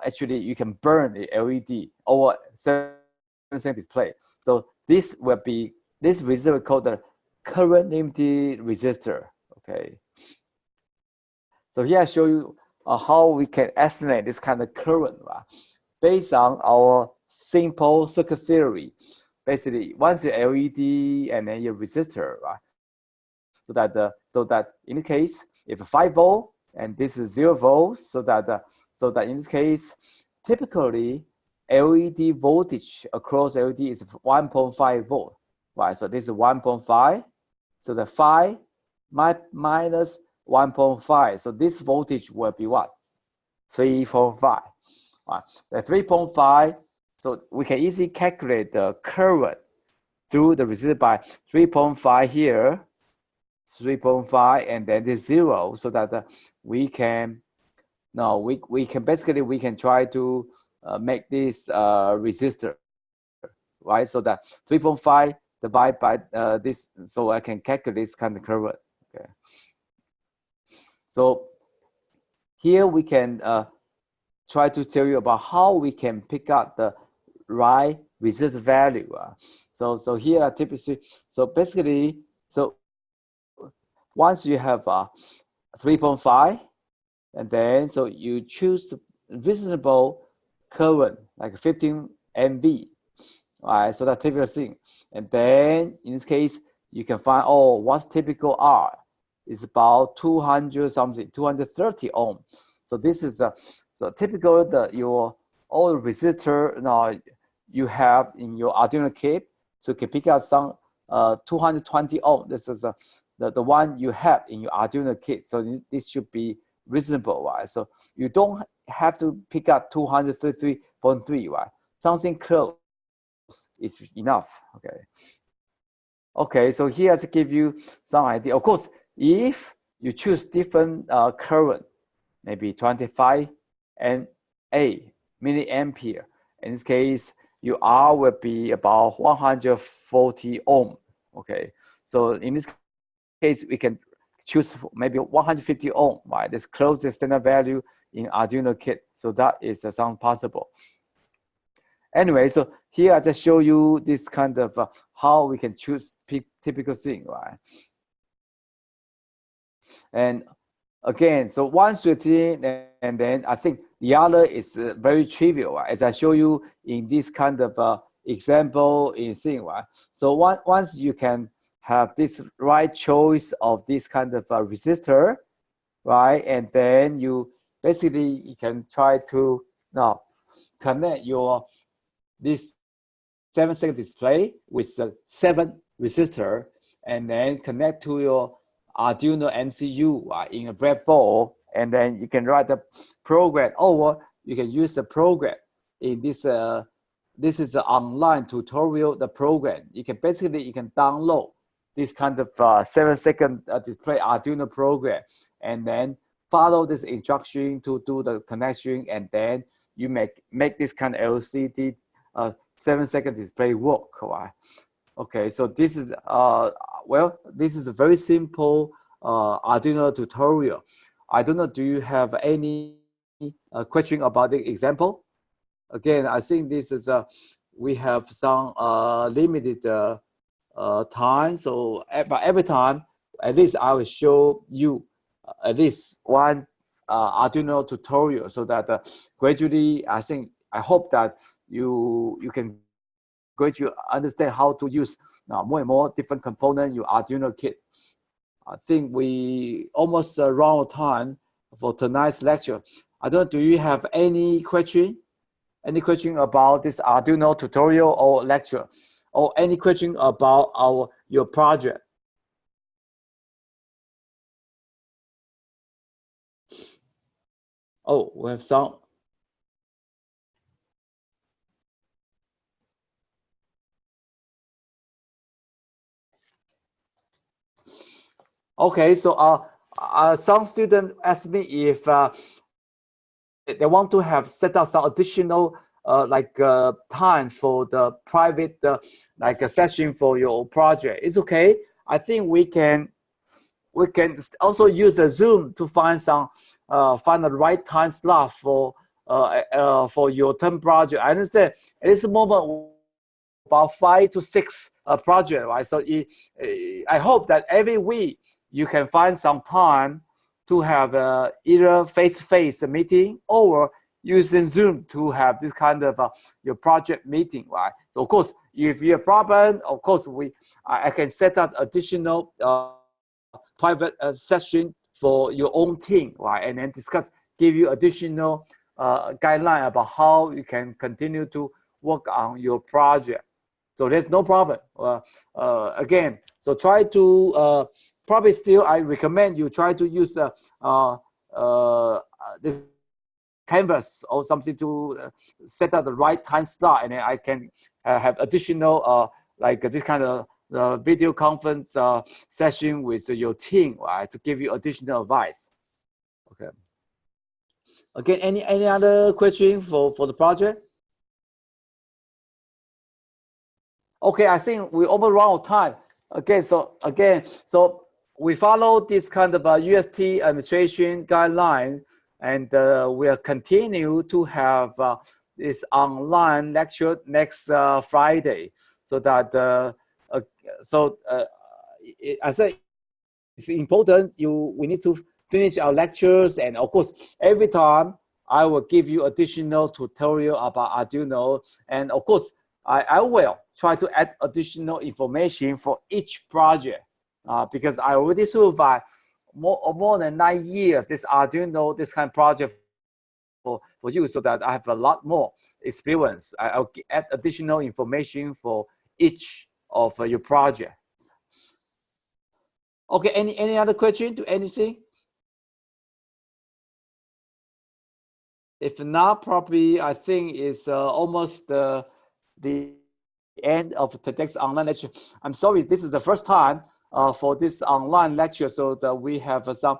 actually you can burn the LED over 7-second display. So this resistor called the current limited resistor. Okay. So here I show you how we can estimate this kind of current, right? Based on our simple circuit theory. Basically, once the LED and then your resistor, right? So that in this case, if 5 volt and this is 0 volt, so that in this case, typically LED voltage across LED is 1.5 volt, right? So this is 1.5. So the 5 minus 1.5. So this voltage will be what? 3.5. Right. The 3.5. So we can easily calculate the current through the resistor by 3.5 here, 3.5, and then the 0, so that we can we can try to make this resistor, right? So that 3.5 divided by this, so I can calculate this kind of current. Okay. So here we can try to tell you about how we can pick up the right resistor value. So here typically, so basically, so once you have 3.5, and then so you choose reasonable current like 15 MV, right? So that's typical thing. And then in this case, you can find, oh, what's typical R is about 200 something, 230 ohm. So this is so typical your all resistor now you have in your Arduino kit. So you can pick out some 220 ohm. This is the one you have in your Arduino kit. So this should be reasonable, right? So you don't have to pick up 233.3, right? Something close is enough. Okay. Okay, so here to give you some idea. Of course, if you choose different current, maybe 25 and a milliampere, in this case, your R will be about 140 ohm. Okay, so in this case, we can choose maybe 150 ohm, right? This closest standard value in Arduino kit. So that is some possible. anyway, so here I just show you this kind of how we can choose typical thing, right? And again, so one strategy, and then I think the other is very trivial, right? As I show you in this kind of example in thing, right? So once you can have this right choice of this kind of resistor, right? And then you basically you can try to now connect your this 7-second display with 7 resistor, and then connect to your Arduino MCU in a breadboard, and then you can write the program, or you can use the program in this. This is an online tutorial. The program you can download this kind of 7-second display Arduino program, and then follow this instruction to do the connection, and then you make this kind of LCD 7-second display work, right? Okay, so this is well, this is a very simple Arduino tutorial. I don't know, do you have any question about the example? Again, I think this is we have some limited time, so but every time at least I will show you at least one Arduino tutorial, so that gradually I hope that you can gradually understand how to use more and more different components in your Arduino kit. I think we almost run out of time for tonight's lecture. I don't know, do you have any question? Any question about this Arduino tutorial or lecture? Or any question about your project? Oh, we have some. Okay, so some students asked me if they want to have set up some additional time for the private like a session for your project. It's okay. I think we can also use a Zoom to find the right time slot for your term project. I understand at this moment about 5 to 6 projects, right? So I hope that every week you can find some time to have either face-to-face meeting or using Zoom to have this kind of your project meeting, right? So of course, if you have a problem, of course I can set up additional private session for your own team, right? And then give you additional guideline about how you can continue to work on your project. So there's no problem. Again, so try to probably still I recommend you try to use the Canvas or something to set up the right time slot, and then I can have additional like this kind of video conference session with your team, right, to give you additional advice. Okay. Again, any other question for the project? Okay, I think we almost run out of time. Okay, so we follow this kind of UST administration guideline, and we'll continue to have this online lecture next Friday, so that I said it's important. We need to finish our lectures, and of course, every time I will give you additional tutorial about Arduino, and of course, I will try to add additional information for each project because I already supervised more than 9 years this Arduino, this kind of project for you, so that I have a lot more experience. I'll add additional information for each of your project. Okay, any other question to anything? If not, probably I think it's almost the end of today's online lecture. I'm sorry, this is the first time for this online lecture, so that we have some,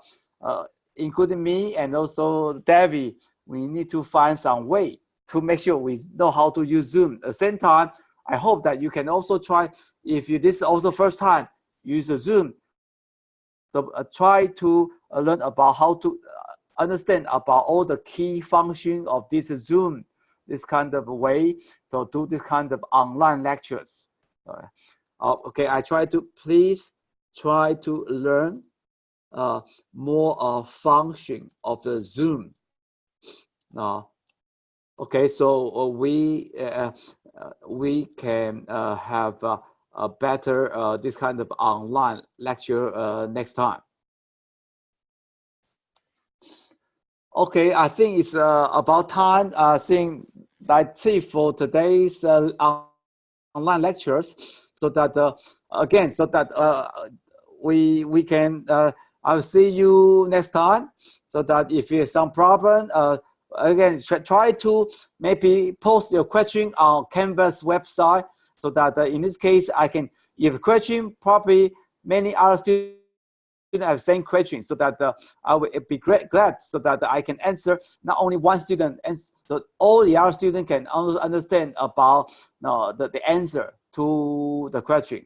including me and also David, we need to find some way to make sure we know how to use Zoom. At the same time, I hope that you can also try, if this is also first time, use a Zoom. So try to learn about how to understand about all the key functions of this Zoom this kind of way. So do this kind of online lectures. Okay, I try to please try to learn more function of the Zoom. Okay, so we can have a better this kind of online lecture next time. Okay, I think it's about time. I think that's it for today's online lectures. So that again, so that we can. I'll see you next time. So that if you have some problem, again, try to maybe post your question on Canvas website. So that in this case, I can. If question, probably many other students have same question, so that I will be glad so that I can answer not only one student, and so all the other students can understand about the answer to the question.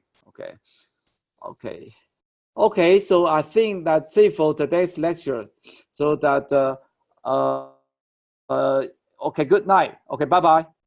Okay, so I think that's it for today's lecture. So that okay, good night. Okay, bye bye.